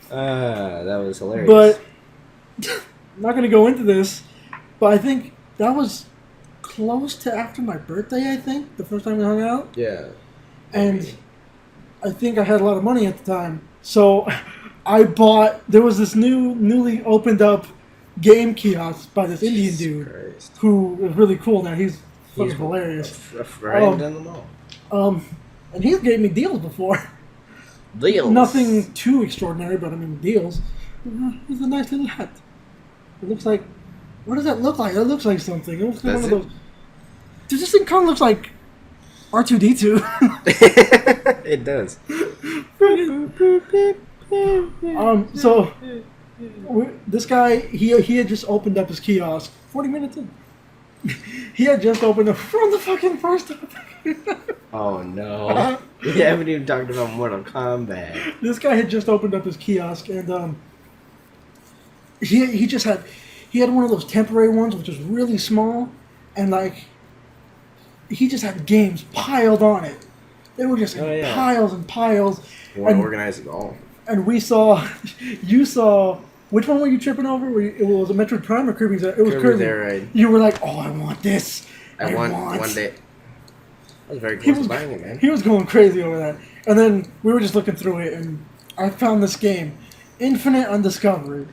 That was hilarious. But, I'm not going to go into this, but I think that was close to after my birthday, I think, the first time we hung out. Yeah. And I think I had a lot of money at the time. So I bought, there was this newly opened up game kiosk by this Indian dude Christ. who is really cool now. He's fucking hilarious. Right in the mall. And he's gave me deals before. Deals. Nothing too extraordinary, but I mean deals. It's a nice little hat. It looks like, what does that look like? It looks like something. It looks like one of those. Does this thing kind of looks like R2-D2? It does. So this guy, he had just opened up his kiosk 40 minutes in. He had just opened up from the fucking first time. Oh no. We haven't even talked about Mortal Kombat. This guy had just opened up his kiosk and he had one of those temporary ones which was really small and like he just had games piled on it. They were just piles and piles. You want to organize it all. And you saw, which one were you tripping over? It was a Metroid Prime or Kirby's? It was Kirby. There, right? You were like, oh, I want this. I want one day. I was very close to buying it, man. He was going crazy over that. And then we were just looking through it, and I found this game, Infinite Undiscovered.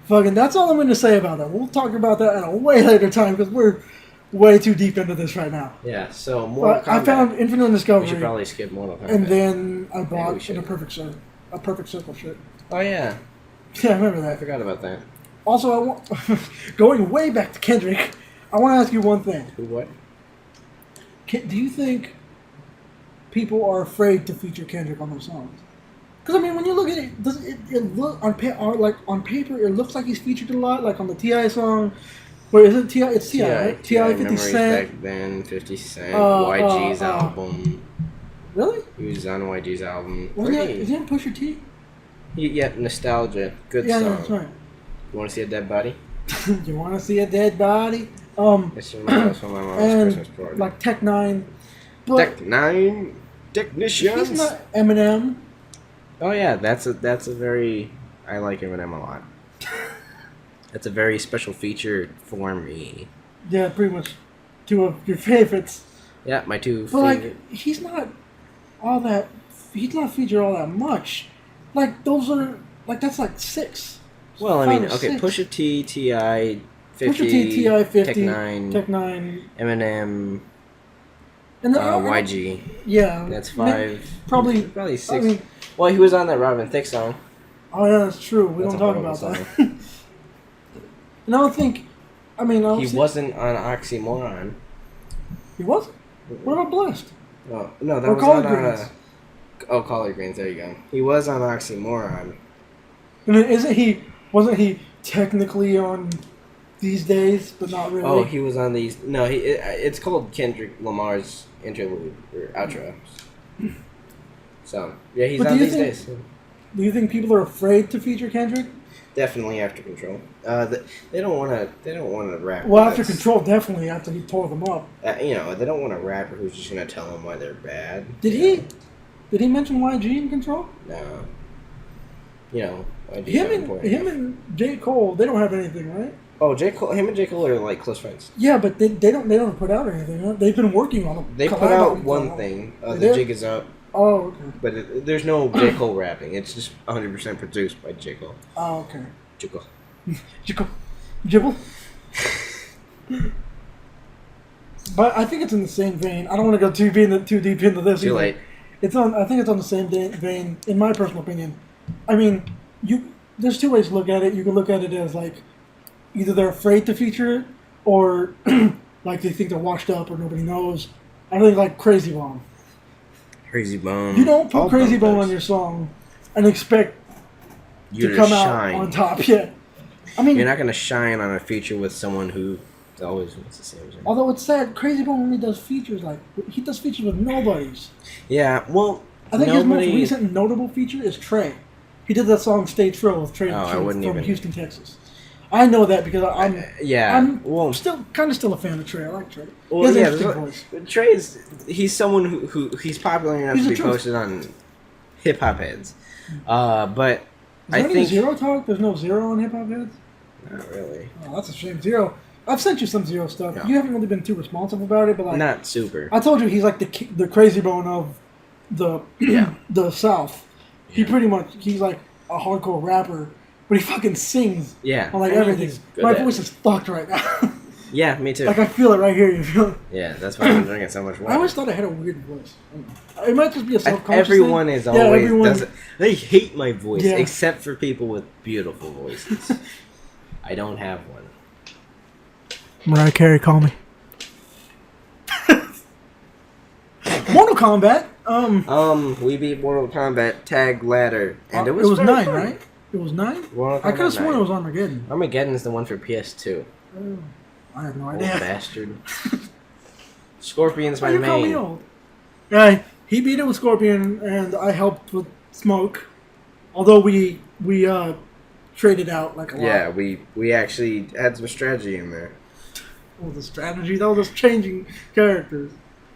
Fucking, that's all I'm going to say about that. We'll talk about that at a way later time, because we're way too deep into this right now. Yeah, so Mortal Kombat. I found Infinite Undiscovered. We should probably skip Mortal Kombat. And then I bought a perfect circle shit. Oh, yeah. Yeah, I remember that. I forgot about that. Also, going way back to Kendrick, I want to ask you one thing. Who, what? Do you think people are afraid to feature Kendrick on their songs? Because I mean, when you look at it, does it look on paper? It looks like he's featured a lot, like on the T.I. song. Wait, is it T.I.? It's T.I. Right? T.I. 50 Cent. Back then, 50 Cent. YG's album. Really? He was on YG's album. Is he on Pusha T? Yeah, Nostalgia. Good song. Yeah, that's right. You want to see a dead body? You want to see a dead body? It's from my mom's Christmas party. Like Tech Nine. Tech Nine Technicians. He's not Eminem. Oh yeah, that's a very. I like Eminem a lot. That's a very special feature for me. Yeah, pretty much. Two of your favorites. Yeah, my two but favorite. Like, he's not featured all that much. Like, those are, like, that's like 6. Well, I mean, okay, 6. Pusha T, T.I., 50, Pusha T, T.I., 50, Tech 9, Eminem, and the, YG. Yeah. That's 5. Probably 6. I mean, well, he was on that Robin Thicke song. Oh, yeah, that's true. We don't talk about that. And I don't think, he wasn't on Oxymoron. He wasn't? What about Blessed? Oh, no, that or was Collard on Oh, Collard Greens, there you go. He was on Oxymoron. And then wasn't he technically on These Days, but not really? Oh, he was on these. No, it's called Kendrick Lamar's interlude or outro. So yeah, he's on These Days. Do you think people are afraid to feature Kendrick? Definitely After Control. They don't want to. They don't want to rap. Well, After Control, definitely after he tore them up. They don't want a rapper who's just gonna tell them why they're bad. Did he mention YG in Control? No. Him and J. Cole, they don't have anything, right? Oh, him and J. Cole are like close friends. Yeah, but they don't put out anything. Huh? They've been working on it. They put out one thing. The Jig Is Up. Oh, okay. But there's no J. Cole rapping. It's just 100% produced by J. Cole. Oh, okay. J. Cole. J. Cole. Jibble. But I think it's in the same vein. I don't want to go too deep into this. Too late. I think it's on the same vein, in my personal opinion. I mean, there's 2 ways to look at it. You can look at it as like either they're afraid to feature it, or like they think they're washed up or nobody knows. I think like Crazy Bone. Crazy Bone. You don't put Crazy Bone on your song and expect to come out on top. Yeah, I mean, you're not gonna shine on a feature with someone who always wants the same thing. Although it's sad, Crazy Bone only does features he does features with nobodies. Yeah, well, I think his most recent notable feature is Trey. He did that song "Stay Trill" with Trey from Houston, Texas. I know that because I'm still a fan of Trey. I like Trey. Well, he has an interesting voice. He's someone who he's popular enough to be posted on hip hop heads. But is there any Zero talk? There's no Zero on hip hop heads. Not really. Oh, that's a shame. Zero. I've sent you some Zero stuff. No. You haven't really been too responsive about it, but like not super. I told you he's like the crazy bone of the the South. He pretty much he's like a hardcore rapper, but he fucking sings. Yeah. On like everything. My voice is fucked right now. Yeah, me too. Like I feel it right here. You feel it? Yeah, that's why I'm drinking so much water. I always thought I had a weird voice. It might just be a self-conscious Everyone thing. is always they hate my voice, except for people with beautiful voices. I don't have one. Mariah Carey, call me. Mortal Kombat. We beat Mortal Kombat Tag Ladder, and it was 9, fun. Right? It was 9. I could have sworn it was Armageddon. Armageddon is the one for PS2. Oh, I have no idea. Old bastard. Scorpion's my main. Call me old? Yeah, he beat it with Scorpion, and I helped with Smoke. Although we traded out like a lot. Yeah, we actually had some strategy in there. Oh, the strategy. That was just changing characters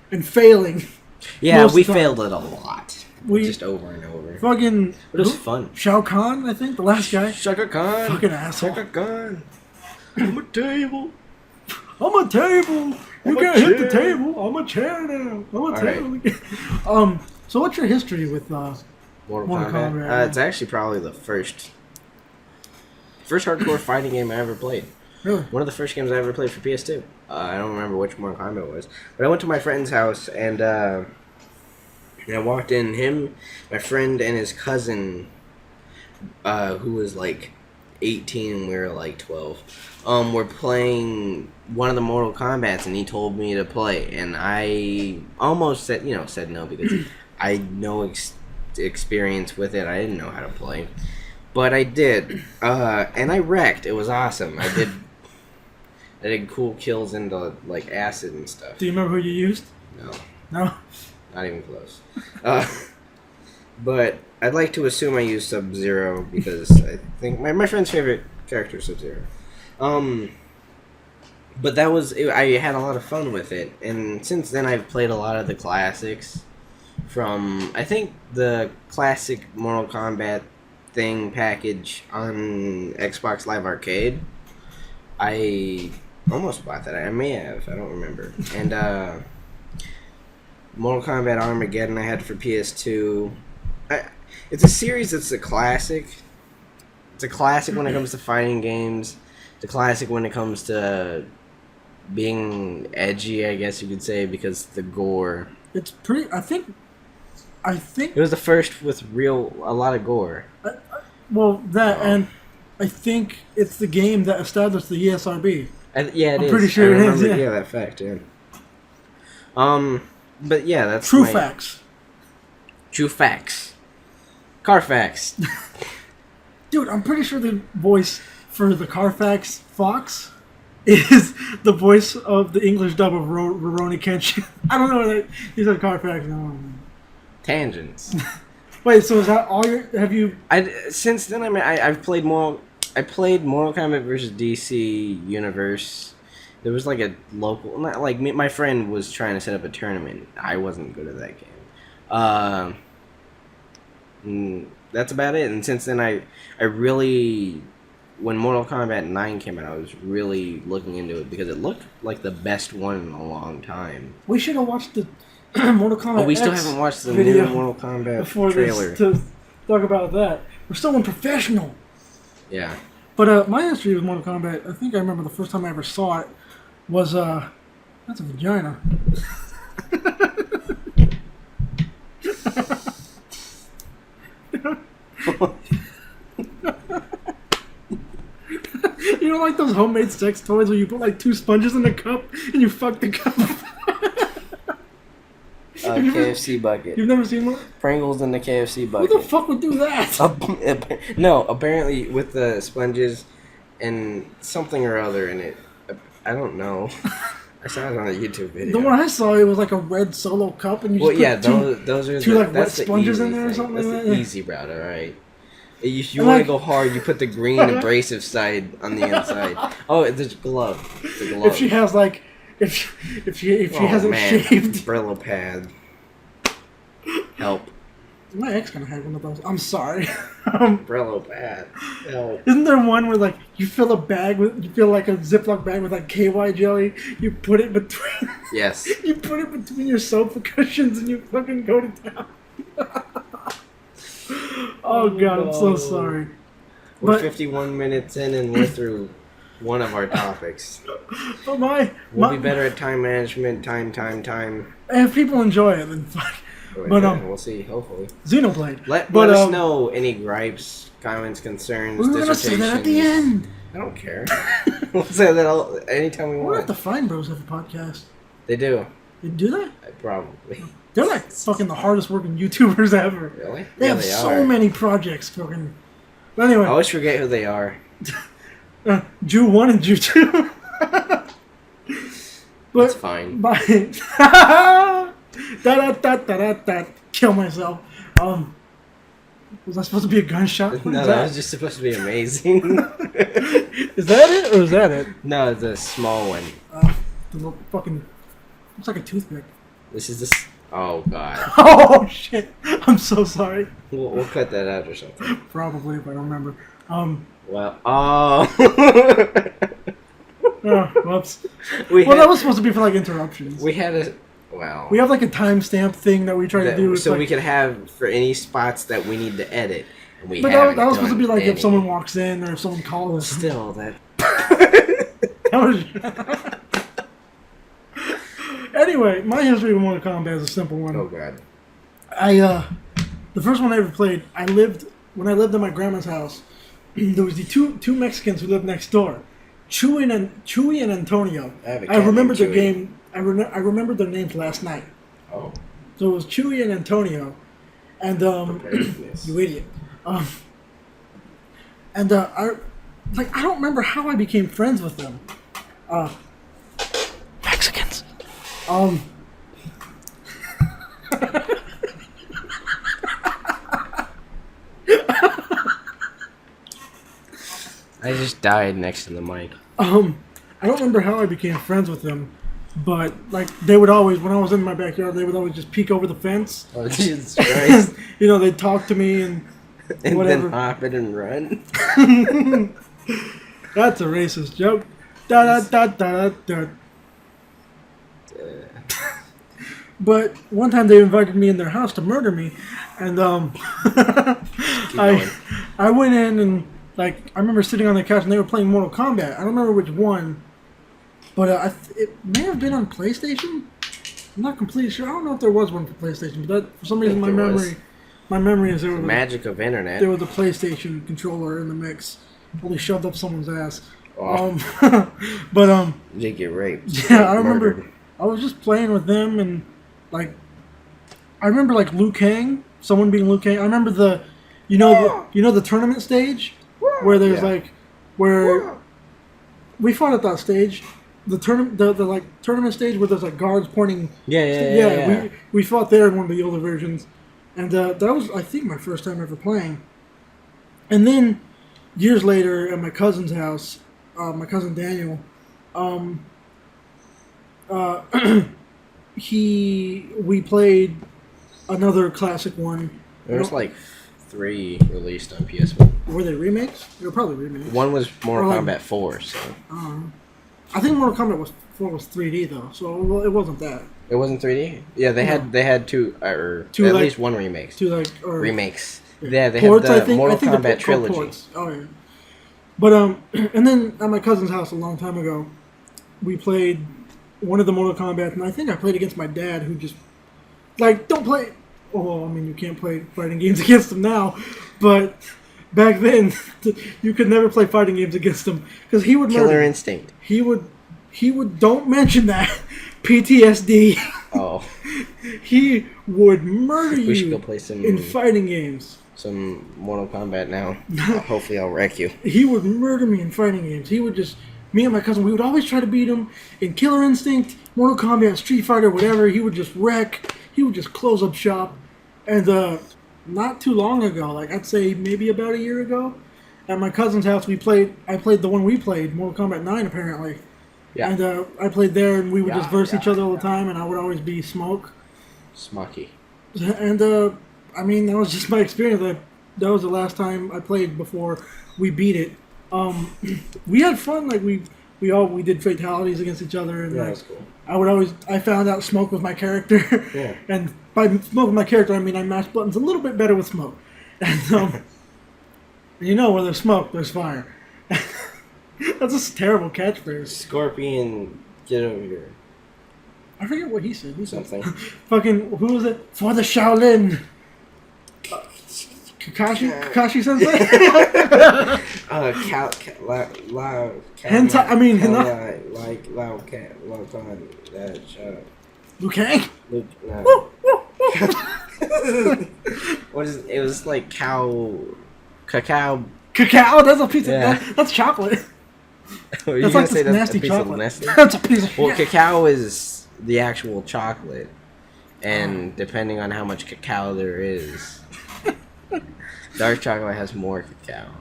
and failing. Yeah, we failed it a lot. Just over and over. Fucking. But it was fun. Shao Kahn, I think, the last guy. Shaka Khan. Fucking asshole. Shaka Khan. I'm a table. I'm a table. You can't hit the table. I'm a chair now. I'm a table. So what's your history with Mortal Kombat? It's actually probably the first hardcore fighting game I ever played. Really? One of the first games I ever played for PS2. I don't remember which Mortal Kombat it was, but I went to my friend's house and I walked in. My friend, and his cousin, who was like 18 and we were like 12, were playing one of the Mortal Kombats, and he told me to play, and I almost said no because I had no experience with it. I didn't know how to play, but I did, and I wrecked. It was awesome. I did cool kills into like acid and stuff. Do you remember who you used? No, not even close. But I'd like to assume I used Sub-Zero because I think my friend's favorite character is Sub-Zero. But I had a lot of fun with it, and since then I've played a lot of the classics. From I think the classic Mortal Kombat thing package on Xbox Live Arcade. I almost bought that. I may have. I don't remember. And Mortal Kombat Armageddon I had for PS2. It's a series that's a classic. It's a classic when it comes to fighting games. It's a classic when it comes to being edgy, I guess you could say, because the gore. It's pretty. I think it was the first with a lot of gore. And I think it's the game that established the ESRB. It is. I'm pretty sure it is. Yeah, that fact. Yeah. But yeah, that's True facts. True facts. Carfax. Dude, I'm pretty sure the voice for the Carfax Fox is the voice of the English dub of Rurouni Kenshin. I don't know that he said Carfax. No. Tangents. Wait, so is that all your? Have you? Since then, I've played more. I played Mortal Kombat vs. DC Universe. There was like a local, my friend was trying to set up a tournament. I wasn't good at that game. That's about it. And since then, I really, when Mortal Kombat 9 came out, I was really looking into it because it looked like the best one in a long time. We should have watched the Mortal Kombat. We still haven't watched the new Mortal Kombat trailer to talk about that. We're still unprofessional. Yeah. But my history with Mortal Kombat, I think I remember the first time I ever saw it was that's a vagina. You know, like those homemade sex toys where you put like 2 sponges in a cup and you fuck the cup. KFC bucket. You've never seen one? Pringles in the KFC bucket. Who the fuck would do that? No, apparently with the sponges and something or other in it. I don't know. I saw it on a YouTube video. The one I saw, it was like a red Solo cup, and you just those are two like wet that's the sponges easy in there or thing. something That's like the that. easy route, all right. If you And want to like- go hard, you put the green abrasive side on the inside. Oh, there's a glove. The glove. If she has like, if she hasn't shaved. Brillo pad. Help. My ex kind of had one of those. I'm sorry. Brillo pad. Help. Isn't there one where like you fill like a Ziploc bag with like KY jelly, you put it between Yes. you put it between your sofa cushions and you fucking go to town. Oh god, I'm so sorry. We're But- 51 minutes in and we're through one of our topics. But We'll be better at time management, time. if people enjoy it, then fuck. But we'll see, hopefully. Xenoblade. Let But, us know any gripes, comments, concerns, We were gonna say that at the dissertations. end. I don't care. We'll say that anytime we What if want. the Fine Bros have a podcast? They do. They do that? Probably. They're like fucking the hardest working YouTubers ever. Really? They Yeah, have so are. many projects fucking. But anyway, I always forget who they are. Jew 1 and Jew 2. That's fine. Bye. Da. Kill myself. Was that supposed to be a gunshot? What No, is that was just supposed to be amazing. Is that it or is that it? No, it's a small one. The little fucking. Looks like a toothpick. This is this. Oh god. Oh shit! I'm so sorry. We'll cut that out or something. Probably if I don't remember. Well, oh. Oh, whoops. we Well, had, that was supposed to be for like interruptions. we had a. Well. We have like a timestamp thing that we try to do. It's so like, we could have for any spots that we need to edit. And we but haven't that was supposed to be done like if any. someone walks in or if someone calls us. Still, that. That was... Anyway, my history with Mortal Kombat is a simple one. Oh god. The first one I ever played, when I lived at my grandma's house. There was the two Mexicans who lived next door, Chewy and Antonio. I remember their game. I remember their names last night. Oh. So it was Chewy and Antonio, and you idiot. I don't remember how I became friends with them. Mexicans. I just died next to the mic. I don't remember how I became friends with them, but like they would always, when I was in my backyard, they would always just peek over the fence. Oh Jesus Christ! You know, they'd talk to me and whatever. Then hop it and run. That's a racist joke. Da da da da da. But one time they invited me in their house to murder me, and I went in and like I remember sitting on the couch and they were playing Mortal Kombat. I don't remember which one, but it may have been on PlayStation. I'm not completely sure. I don't know if there was one for PlayStation, but for some reason my memory is there was Magic of internet. there was a PlayStation controller in the mix, probably shoved up someone's ass. Oh. But You did get raped. yeah, I remember. Murdered. I was just playing with them and like, I remember like Liu Kang, someone being Liu Kang. I remember the tournament stage where there's where we fought at that stage, the tournament stage where there's like guards pointing. Yeah. We fought there in one of the older versions, and that was I think my first time ever playing. And then years later at my cousin's house, my cousin Daniel, we played another classic one. There's like 3 released on PS1. Were they remakes? They were probably remakes. One was Mortal Or like- Kombat 4, so I think Mortal Kombat 4 was 3D though, so it wasn't that. it wasn't 3D. Yeah, they had two or Two, at like- least one remakes. Or Remakes. Yeah, they ports, had I the think. Mortal I think they're Kombat called trilogy. ports. Oh yeah. But and then at my cousin's house a long time ago, we played one of the Mortal Kombat, and I think I played against my dad, who just like don't play. Well, I mean, you can't play fighting games against him now, but back then you could never play fighting games against him because he would Killer murder. Instinct. He would. Don't mention that. PTSD. Oh, He would murder we should you go play some in fighting games. Mortal Kombat now. Hopefully, I'll wreck you. He would murder me in fighting games. He would just me and my cousin, we would always try to beat him in Killer Instinct, Mortal Kombat, Street Fighter, whatever. He would just wreck. He would just close up shop. And not too long ago, like I'd say maybe about a year ago, at my cousin's house, I played the one we played, Mortal Kombat 9, apparently. Yeah. And I played there, and we would just verse each other all the yeah. time, and I would always be Smoke. Smoky. And I mean, that was just my experience. That was the last time I played before we beat it. We had fun. Like we did fatalities against each other, and Yeah, like, that's cool. I found out Smoke was my character. Yeah. And by Smoke was my character, I mean I mashed buttons a little bit better with Smoke. And you know, where there's smoke, there's fire. That's a terrible catchphrase. Scorpion, get over here. I forget what he said. He said Something. fucking, who was it? For the Shaolin. Kakashi Sensei? Hentai, I mean, like loud cat, loud time, that Liu Kang? Luke, no. What is it? Was like cacao. Cacao? That's a piece of, that's chocolate. Were you That's gonna like say this that's nasty a piece chocolate. of Nestle? That's a piece of Well, cacao is the actual chocolate, and depending on how much cacao there is, dark chocolate has more cacao.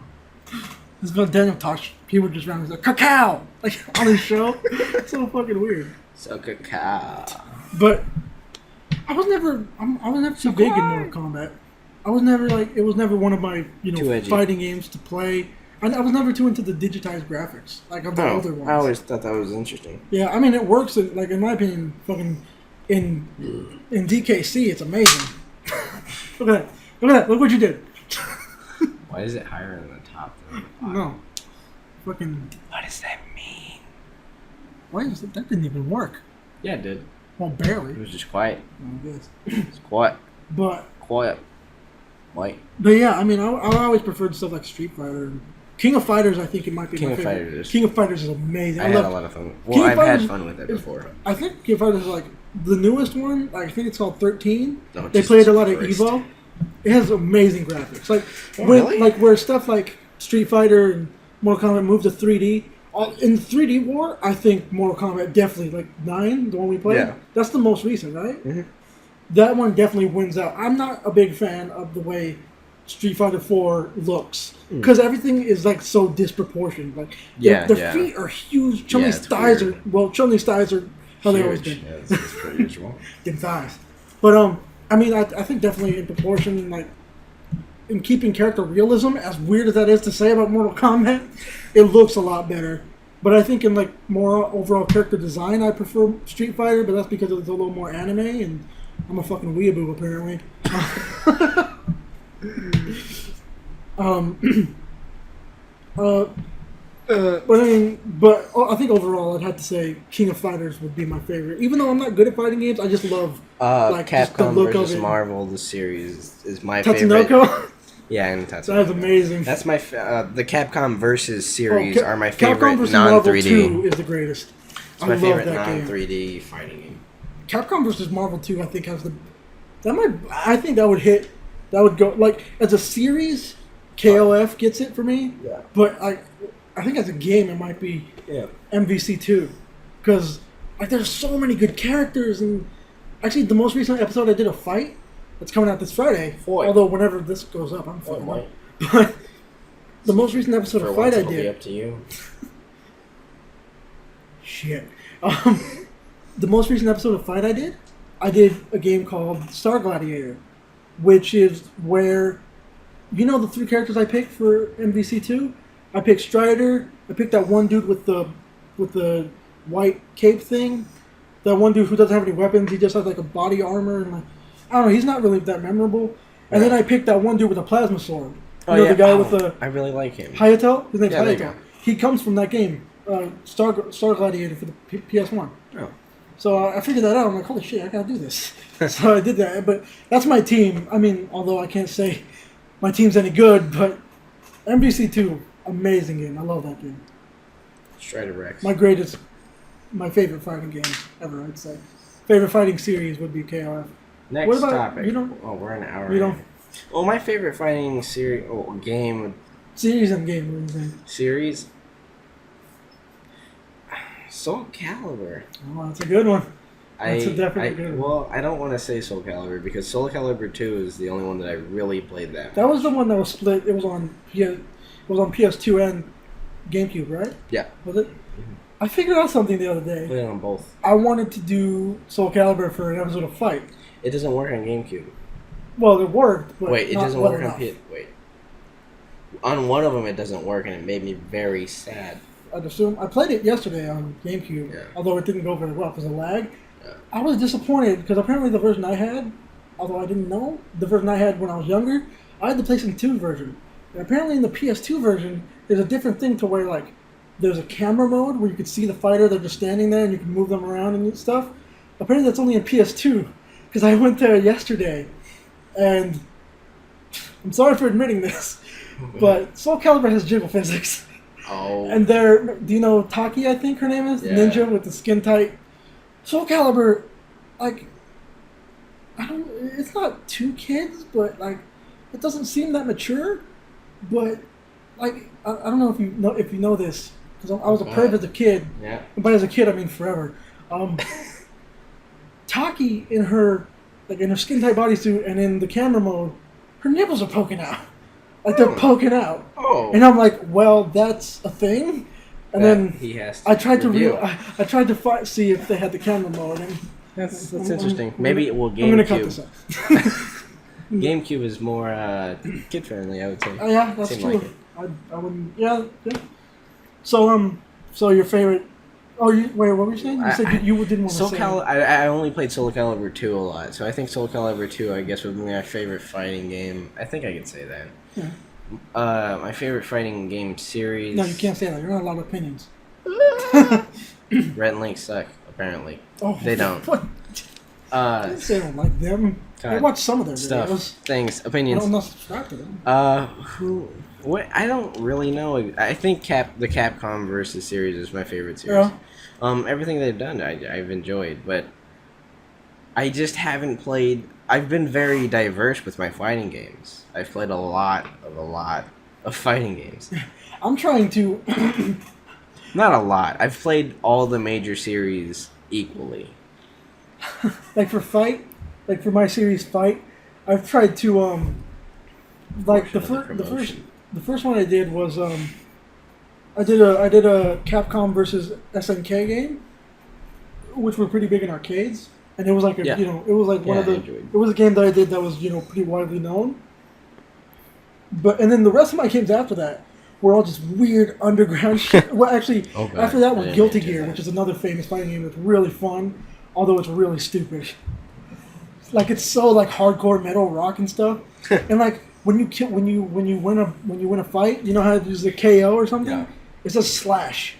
This is what Daniel Tosh, he would just run like, cacao! Like, on his show. It's so fucking weird. So cacao. But I was never too big in Mortal Kombat. I was never like, it was never one of my, fighting games to play. I was never too into the digitized graphics, like of the older ones. I always thought that was interesting. Yeah, I mean, it works, like, in my opinion, fucking, in DKC, it's amazing. Look at that, look what you did. Why is it higher than the top? No. Fucking. What does that mean? Why is it? That didn't even work. Yeah, it did. Well, barely. It was just quiet. I guess. It's quiet. But White. yeah, I mean, I always preferred stuff like Street Fighter. King of Fighters, I think it might be my favorite. King of Fighters is amazing. I had a lot of fun. Well, I've had fun with it before. I think King of Fighters is like the newest one. I think it's called 13. No, they played a lot of Evo. It has amazing graphics. Like where stuff like Street Fighter and Mortal Kombat moved to 3D. In 3D War, I think Mortal Kombat definitely, like 9, the one we played. Yeah. That's the most recent, right? Mm-hmm. That one definitely wins out. I'm not a big fan of the way Street Fighter 4 looks because everything is like so disproportionate. Like their feet are huge. Chun-Li's thighs are Chun-Li's thighs are how they always been. Yeah, it's pretty usual. Them thighs, but I mean, I think definitely in proportion, like in keeping character realism, as weird as that is to say about Mortal Kombat, it looks a lot better. But I think in like more overall character design, I prefer Street Fighter, but that's because it's a little more anime, and I'm a fucking weeaboo apparently. But I think overall, I'd have to say King of Fighters would be my favorite. Even though I'm not good at fighting games, I just love like Capcom just the look versus of it. Marvel. The series is my Tatsunoko? favorite. Yeah, and Tatsunoko. That's amazing. That's my the Capcom versus series are my Capcom favorite versus non-3D. Marvel 2 is the greatest. It's my favorite non-3D fighting game. Capcom versus Marvel 2, I think has the I think that would hit. That would go like as a series. KOF gets it for me. Yeah. But I think as a game it might be MVC 2 because like there's so many good characters and actually the most recent episode I did a fight that's coming out this Friday. Although whenever this goes up, I'm fucking up. But the most recent episode of fight I did. Be up to you. Shit. The most recent episode of fight I did a game called Star Gladiator, which is where you know the 3 characters I picked for MVC2? I picked Strider. I picked that one dude with the white cape thing. That one dude who doesn't have any weapons. He just has like a body armor and like I don't know. He's not really that memorable. And then I picked that one dude with a plasma sword. You know, the guy with the. I really like him. Hayato. His name's Hayato. He comes from that game, Star Gladiator for the PS1. Oh. So I figured that out. I'm like, holy shit, I gotta do this. So I did that. But that's my team. I mean, although I can't say my team's any good, but MVC2, amazing game. I love that game. Strider Rex. My favorite fighting game ever, I'd say. Favorite fighting series would be KOF. Next topic. We're an hour. Well, my favorite fighting series game. Series and game. What do you think? Series. Soul Calibur. Oh, that's a good one. That's a definitely good one. Well, I don't want to say Soul Calibur because Soul Calibur 2 is the only one that I really played that. That was the one that was split. It was on PS2 and GameCube, right? Yeah. Was it? I figured out something the other day. Played it on both. I wanted to do Soul Calibur for an episode of Fight. It doesn't work on GameCube. Well, it worked, but Wait, it not doesn't well work enough. on PS. Wait. On one of them, it doesn't work, and it made me very sad. I'd assume I played it yesterday on GameCube, Yeah. although it didn't go very well because of lag. Yeah. I was disappointed because apparently the version I had, although I didn't know, the version I had when I was younger, I had the PlayStation 2 version. And apparently in the PS2 version, there's a different thing to where like there's a camera mode where you can see the fighter, they're just standing there and you can move them around and stuff. Apparently that's only in PS2 because I went there yesterday, and I'm sorry for admitting this, but Soul Calibur has jiggle physics. Oh. And they're, do you know Taki, I think her name is? Yeah. Ninja with the skin tight. Soul Calibur, like, it's not two kids, but, like, it doesn't seem that mature. But, like, I don't know if you know this, because I was a perv as a kid. Yeah. And by as a kid, I mean forever. Taki, in her skin tight bodysuit and in the camera mode, her nipples are poking out. Like, they're poking out. Oh. And I'm like, well, that's a thing. And then he has I tried review. I tried to see if they had the camera mode. And That's interesting. Maybe it will I'm gonna cut this GameCube. up. GameCube is more kid friendly, I would say. Oh yeah, that's Seemed true. like it. I wouldn't. Yeah. So your favorite? Oh, wait. What were you saying? You said you didn't want to say. I only played Soul Calibur 2 a lot, so I think Soul Calibur 2, I guess, would be my favorite fighting game. I think I could say that. Yeah. My favorite fighing game series. No, you can't say that. You're not allowed opinions. Red and Link suck, apparently. Oh, They don't. What? I didn't say I don't like them. I God. watch some of their Stuff, videos. things, I opinions. don't not subscribe to them. What? I don't really know. I think the Capcom versus series is my favorite series. Yeah. Everything they've done, I've enjoyed, but I just haven't played. I've been very diverse with my fighting games. I've played a lot of fighting games. I'm trying to. Not a lot. I've played all the major series equally. Like for my series Fight, I've tried to like the first one I did was I did a Capcom versus SNK game, which were pretty big in arcades, and it was like it was like one of the it was a game that I did that was pretty widely known. And then the rest of my games after that were all just weird underground shit. Well, actually, after that was Guilty Gear, which is another famous fighting game that's really fun, although it's really stupid. Like it's so like hardcore metal rock and stuff, and like when you win a fight, you know how to use the KO or something. Yeah. It's a slash.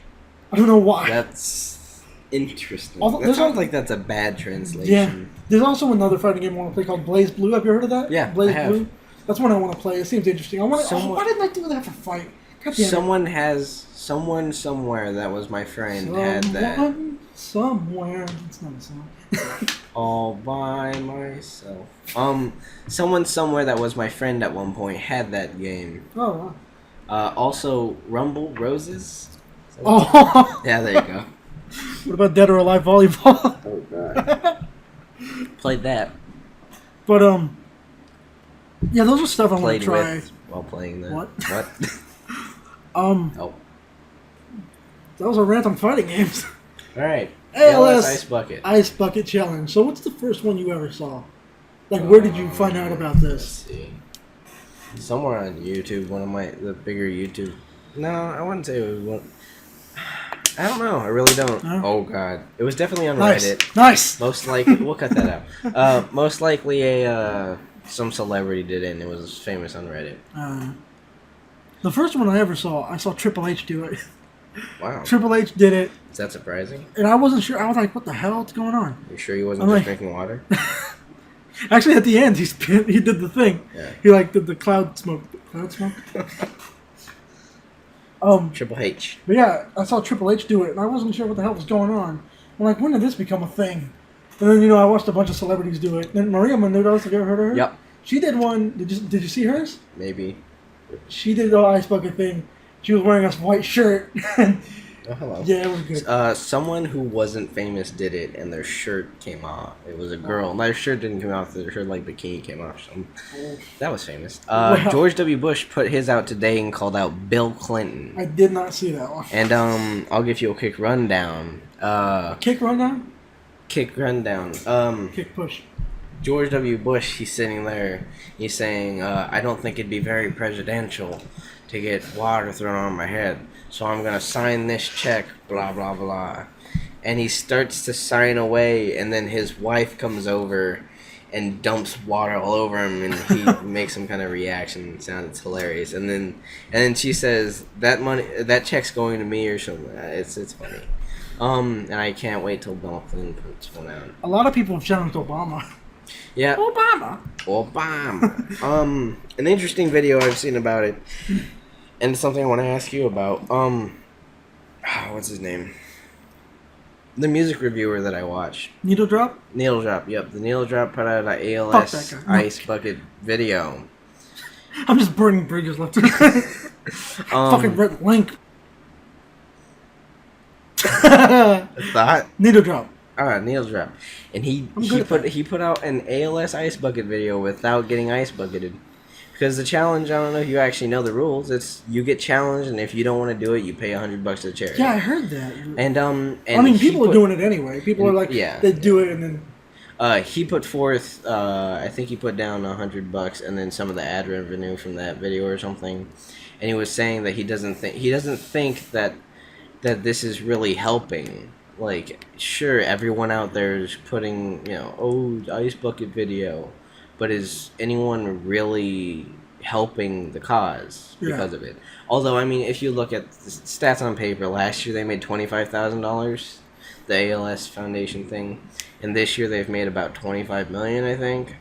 I don't know why. That's interesting. Although, That sounds like that's a bad translation. Yeah. There's also another fighting game I want to play called Blaze Blue. Have you heard of that? Yeah, Blaze I have. Blue. That's one I want to play. It seems interesting. Why didn't I do that for Fight? God damn it. Someone somewhere that was my friend had that. Somewhere. It's not a song. All by myself. Someone somewhere that was my friend at one point had that game. Oh, wow. Also, Rumble Roses. Oh. Yeah, there you go. What about Dead or Alive Volleyball? Oh god. Played that. But yeah, those are stuff I want to try. While playing that. What? What? Oh. That was a rant on fighting games. All right. ALS Ice Bucket. Ice Bucket Challenge. So what's the first one you ever saw? Like, where did you find out about this? Let's see. Somewhere on YouTube, the bigger YouTube. No, I wouldn't say it was one. I don't know. I really don't. No? Oh god, it was definitely on Nice. Reddit. Nice. Most likely, we'll cut that out. Most likely some celebrity did it, and it was famous on Reddit. The first one I ever saw, I saw Triple H do it. Wow. Triple H did it, Is that surprising? and I wasn't sure. I was like, "What the hell? What's going on?" You sure he wasn't I'm just like- drinking water? Actually, at the end, he did the thing. Yeah. He like did the cloud smoke. Cloud smoke. Triple H. But yeah, I saw Triple H do it, and I wasn't sure what the hell was going on. I'm like, when did this become a thing? And then I watched a bunch of celebrities do it. Then Maria Menounos, have you ever heard of her? Yep. She did one. Did you see hers? Maybe. She did the ice bucket thing. She was wearing a white shirt, and Oh, hello. Yeah, it was good. Someone who wasn't famous did it, and their shirt came off. It was a girl. Their shirt didn't come off. Their shirt, like, bikini came off. So that was famous. Wow. George W. Bush put his out today and called out Bill Clinton. I did not see that one. And I'll give you a quick rundown. Kick rundown? Kick rundown. Kick push. George W. Bush, he's sitting there. He's saying, I don't think it'd be very presidential to get water thrown on my head. So I'm going to sign this check, blah, blah, blah. And he starts to sign away, and then his wife comes over and dumps water all over him, and he makes some kind of reaction. It sounds hilarious. And then she says, that check's going to me or something. It's funny. And I can't wait till Bill Clinton puts one out. A lot of people have challenged Obama. Yeah. Obama. An interesting video I've seen about it, and something I want to ask you about. What's his name? The music reviewer that I watch. Needle drop? Needle Drop, yep. The Needle Drop put out an ALS Ice Bucket video. I'm just burning bridges left and right. Fucking red link. Thought? Needle drop. Needle Drop. And he put out an ALS Ice Bucket video without getting ice bucketed. Because the challenge, I don't know if you actually know the rules. It's you get challenged, and if you don't want to do it, you pay $100 to charity. Yeah, I heard that. And I mean, people are doing it anyway. People are like, they do it, and then he put forth, I think he put down $100, and then some of the ad revenue from that video or something. And he was saying that he doesn't think that this is really helping. Like, sure, everyone out there is putting, ice bucket video. But is anyone really helping the cause because of it? Although, I mean, if you look at the stats on paper, last year they made $25,000, the ALS Foundation thing, and this year they've made about $25 million, I think,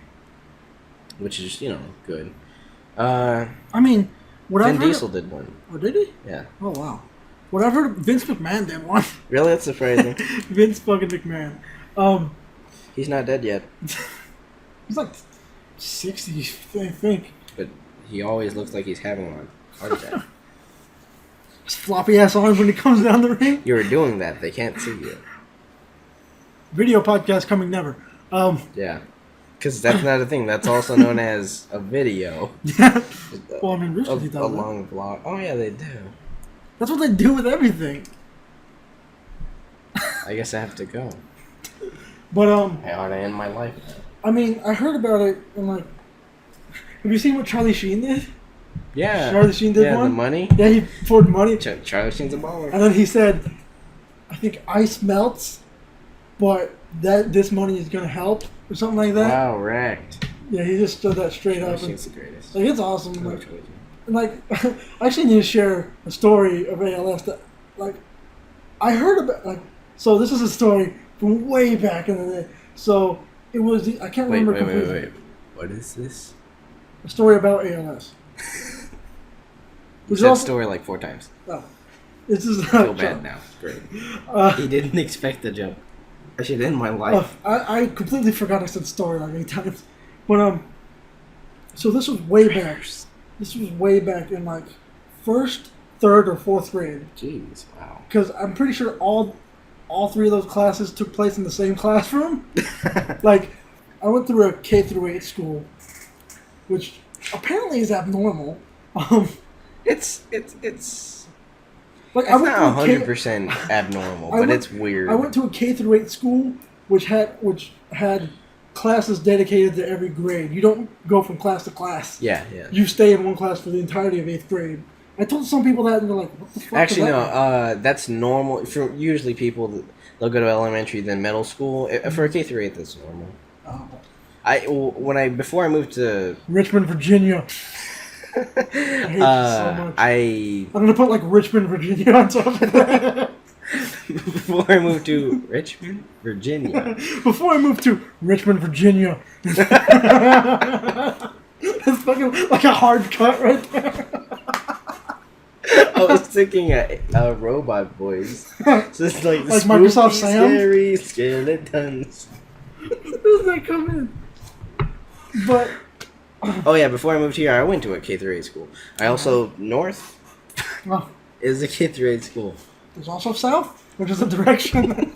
which is good. I mean, what Vin Diesel did one. Oh, did he? Yeah. Oh wow. What I've heard, Vince McMahon did one. Really, that's surprising. Vince fucking McMahon. He's not dead yet. He's like 60, I think. But he always looks like he's having one heart attack. His floppy ass arms when he comes down the ring. You were doing that. They can't see you. Video podcast coming never. Yeah. Because that's not a thing. That's also known as a video. Yeah. Well, I mean, Rooster Teeth does a long vlog. Oh, yeah, they do. That's what they do with everything. I guess I have to go. But, I ought to end my life now. I mean, I heard about it, and like, have you seen what Charlie Sheen did? Yeah. Charlie Sheen did one? The money? Yeah, he poured money. Charlie Sheen's a baller. And then he said, I think ice melts, but this money is going to help, or something like that. Wow, wrecked. Yeah, he just stood that straight Charlie up. Sheen's the greatest. Like, it's awesome. Like, I actually need to share a story of ALS that, like, I heard about, like, so this is a story from way back in the day. So, it was, I can't remember completely. Wait. What is this? A story about ALS. You said story like 4 times. Oh. This is I feel bad now. Great. He didn't expect the jump. I should end my life. I completely forgot I said story like 8 times. But, so this was way back. This was way back in, like, 1st, 3rd, or 4th grade. Jeez, wow. Because I'm pretty sure all 3 of those classes took place in the same classroom. Like, I went through a K through 8 school, which apparently is abnormal. It's like it's not 100% abnormal, but it's weird. I went to a K through 8 school which had classes dedicated to every grade. You don't go from class to class. Yeah. You stay in one class for the entirety of 8th grade. I told some people that, and they're like, what the fuck? Actually, no, that's normal. For usually people, they'll go to elementary, then middle school. For a K through 8, that's normal. Oh. Before I moved to Richmond, Virginia. I hate you so much. I'm going to put, like, Richmond, Virginia on top of that. Before I moved to Richmond, Virginia. Before I moved to Richmond, Virginia. That's fucking like a hard cut right there. I was thinking a robot voice. So it's like Microsoft Sam? Scary skeletons. Does that come in? But oh yeah, before I moved here, I went to a K through 8 school. I also North oh. is a K through 8 school. There's also south, which is a direction.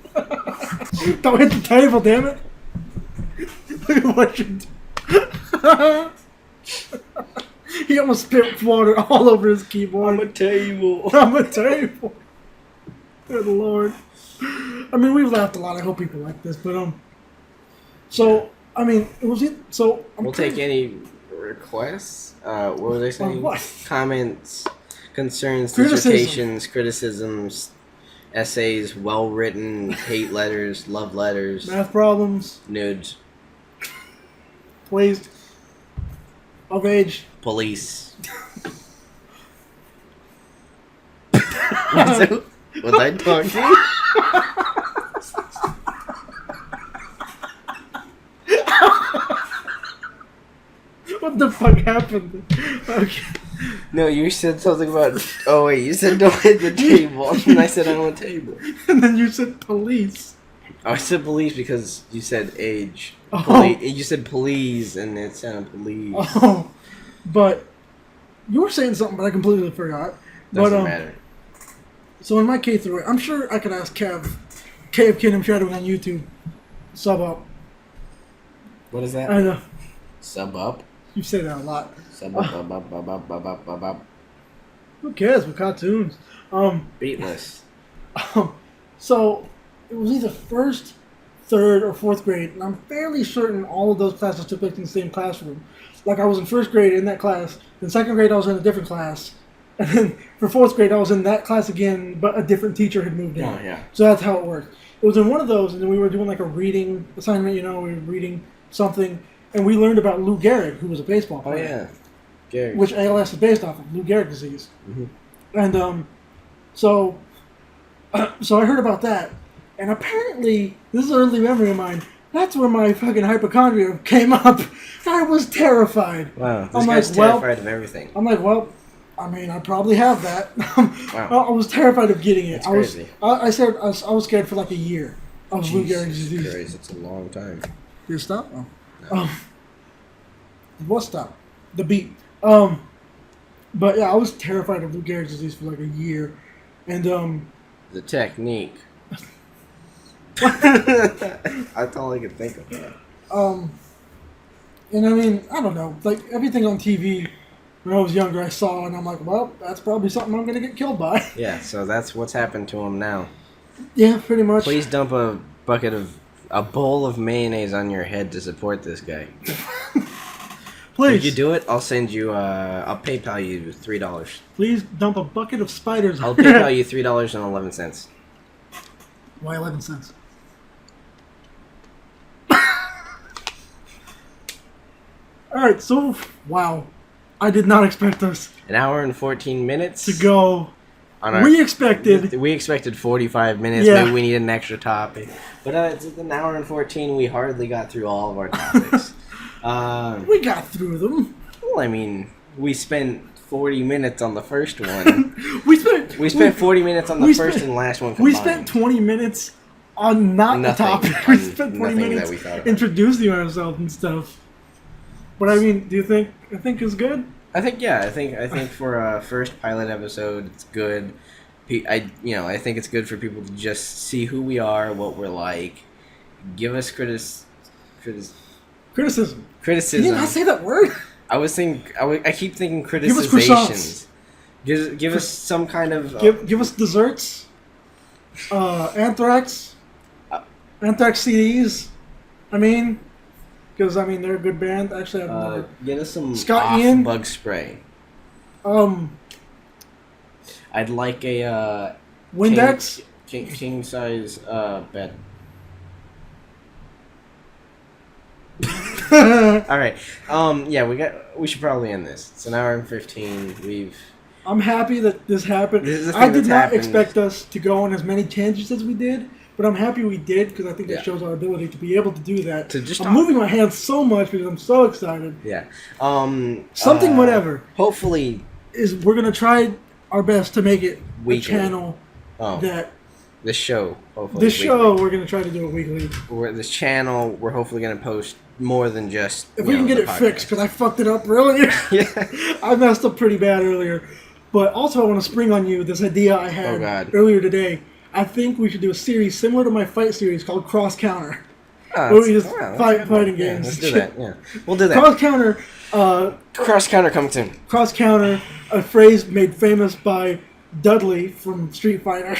Don't hit the table, damn it. Look at what you do. He almost spit water all over his keyboard. I'm a table. I'm a table. Good lord. I mean, we've laughed a lot. I hope people like this, but so I mean, it was it. So We'll take any requests. What were they saying? What? Comments, concerns, Criticism. dissertations, criticisms, essays, well-written, hate letters, love letters, Math problems, nudes, please, of age. police. Was I talking? What the fuck happened? Okay. No, you said something about. Oh wait, you said don't hit the table, and I said I want a table. And then you said police. Oh, I said police because you said age. Oh. You said please, and it sounded police. Oh, but you were saying something, but I completely forgot. Doesn't but, matter. So in my K through, I'm sure I could ask Kev Kingdom Shadowing on YouTube, sub up. What is that? I know Sub up. you say that a lot. Sub up. Who cares with cartoons? Beatless. So it was either first, third, or fourth grade, and I'm fairly certain all of those classes took place in the same classroom. Like I was in first grade in that class, in second grade I was in a different class, and then for fourth grade I was in that class again, but a different teacher had moved in. Oh yeah. So that's how it worked. It was in one of those, and then we were doing like a reading assignment. You know, we were reading something, and we learned about Lou Gehrig, who was a baseball Oh player. yeah. Gary. Which ALS is based off of, Lou Gehrig disease. Mhm. And so I heard about that, and apparently this is an early memory of mine. That's where my fucking hypochondria came up. I was terrified. Wow. This I'm guy's like, well- terrified of everything. I'm like, well, I mean, I probably have that. Wow. I was terrified of getting it. That's crazy. I was scared for like a year of Lou Gehrig Jesus disease. Christ, it's a long time. Did it stop? Oh. No. What stop? The beat. But yeah, I was terrified of Lou Gehrig's disease for like a year, and The technique. That's all I could think of. and I mean, I don't know, like everything on TV when I was younger, I saw, and I'm like, well, that's probably something I'm gonna get killed by. Yeah, so that's what's happened to him now. Yeah, pretty much. Please dump a bowl of mayonnaise on your head to support this guy. Please, If you do it, I'll send you. I'll PayPal you $3. please dump a bucket of spiders. I'll PayPal you $3.11. Why 11 cents? All right, so wow, I did not expect us An hour and 14 minutes to go. on our. We expected. We expected 45 minutes. Yeah. Maybe we need an extra topic, but it's an hour and 14. We hardly got through all of our topics. We got through them. Well, I mean, we spent 40 minutes on the first one. We spent 40 minutes on the we first spent- and last one We combined. spent 20 minutes on not Nothing, the topic. on We spent 20 nothing minutes that we thought about. introducing ourselves and stuff. But I mean, do you think? I think it's good. I think I think for a first pilot episode, it's good. I think it's good for people to just see who we are, what we're like, give us Criticism. criticism. Did you not say that word? I keep thinking us criticizations. Give us some kind of Give us desserts. Anthrax. Anthrax CDs. I mean, because I mean they're a good band. Actually, I've never. get us some Scott off Ian? bug spray. I'd like a Windex. king size bed. All right. We should probably end this. It's an hour and 15. I'm happy that this happened. This is the thing I did that's not happened. expect us to go on as many tangents as we did, but I'm happy we did because I think Yeah. that shows our ability to be able to do that. To just I'm talk. moving my hands so much because I'm so excited. Yeah. Whatever Hopefully is we're gonna try our best to make it Weekly. a channel that this show. Hopefully this show we're gonna try to do it weekly. this channel. We're hopefully gonna post more than just. If we can get the it podcast. fixed, because I fucked it up earlier. Yeah. I messed up pretty bad earlier. But also, I want to spring on you this idea I had God. earlier today. I think we should do a series similar to my fight series called Cross Counter. Oh, Where we just that's fighting yeah, games. let's do that. Yeah, we'll do that. Cross Counter. Cross counter coming soon. Cross Counter, a phrase made famous by Dudley from Street Fighter.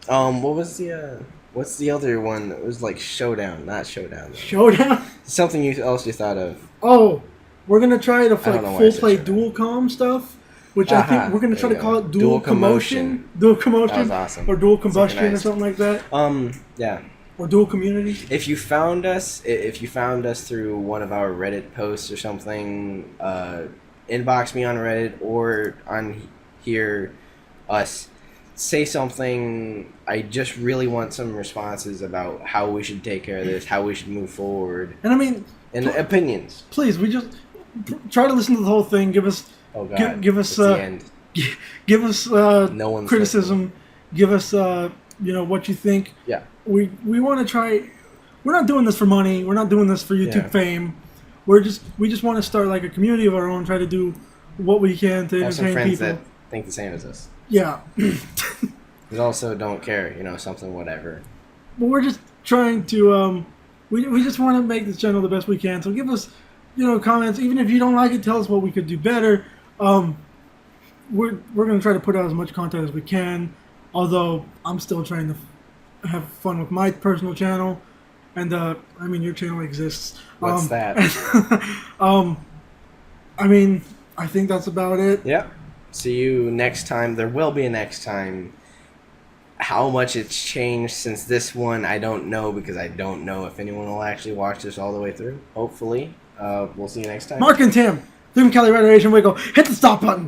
What was the what's the other one? It was like Showdown, not Showdown. Showdown. Something else you thought of? Oh, we're gonna try to don't know why I full said play Showdown. dual comm stuff. Which I think we're going to try to call it dual commotion. Dual commotion. That was awesome. Or dual combustion Synchronized. or something like that. Yeah. Or dual community. If you found us through one of our Reddit posts or something, inbox me on Reddit or on here, us. Say something. I just really want some responses about how we should take care of this, how we should move forward. And I mean... And opinions. Please, we just... Try to listen to the whole thing. Give us... Oh God! Give us the end. Give us No one's criticism. Give us what you think. Yeah. We want to try. We're not doing this for money. We're not doing this for YouTube fame. We just want to start like a community of our own. Try to do what we can to Have some entertain friends people. that think the same as us. Yeah. But also don't care. Something whatever. But we're just trying to. We just want to make this channel the best we can. So give us, comments. Even if you don't like it, tell us what we could do better. We're going to try to put out as much content as we can, although I'm still trying to have fun with my personal channel, and your channel exists. What's that? I think that's about it. Yeah. See you next time. There will be a next time. How much it's changed since this one, I don't know, because I don't know if anyone will actually watch this all the way through. Hopefully. We'll see you next time. Mark and Tim, Kelly, Red Asian Wiggle, hit the stop button.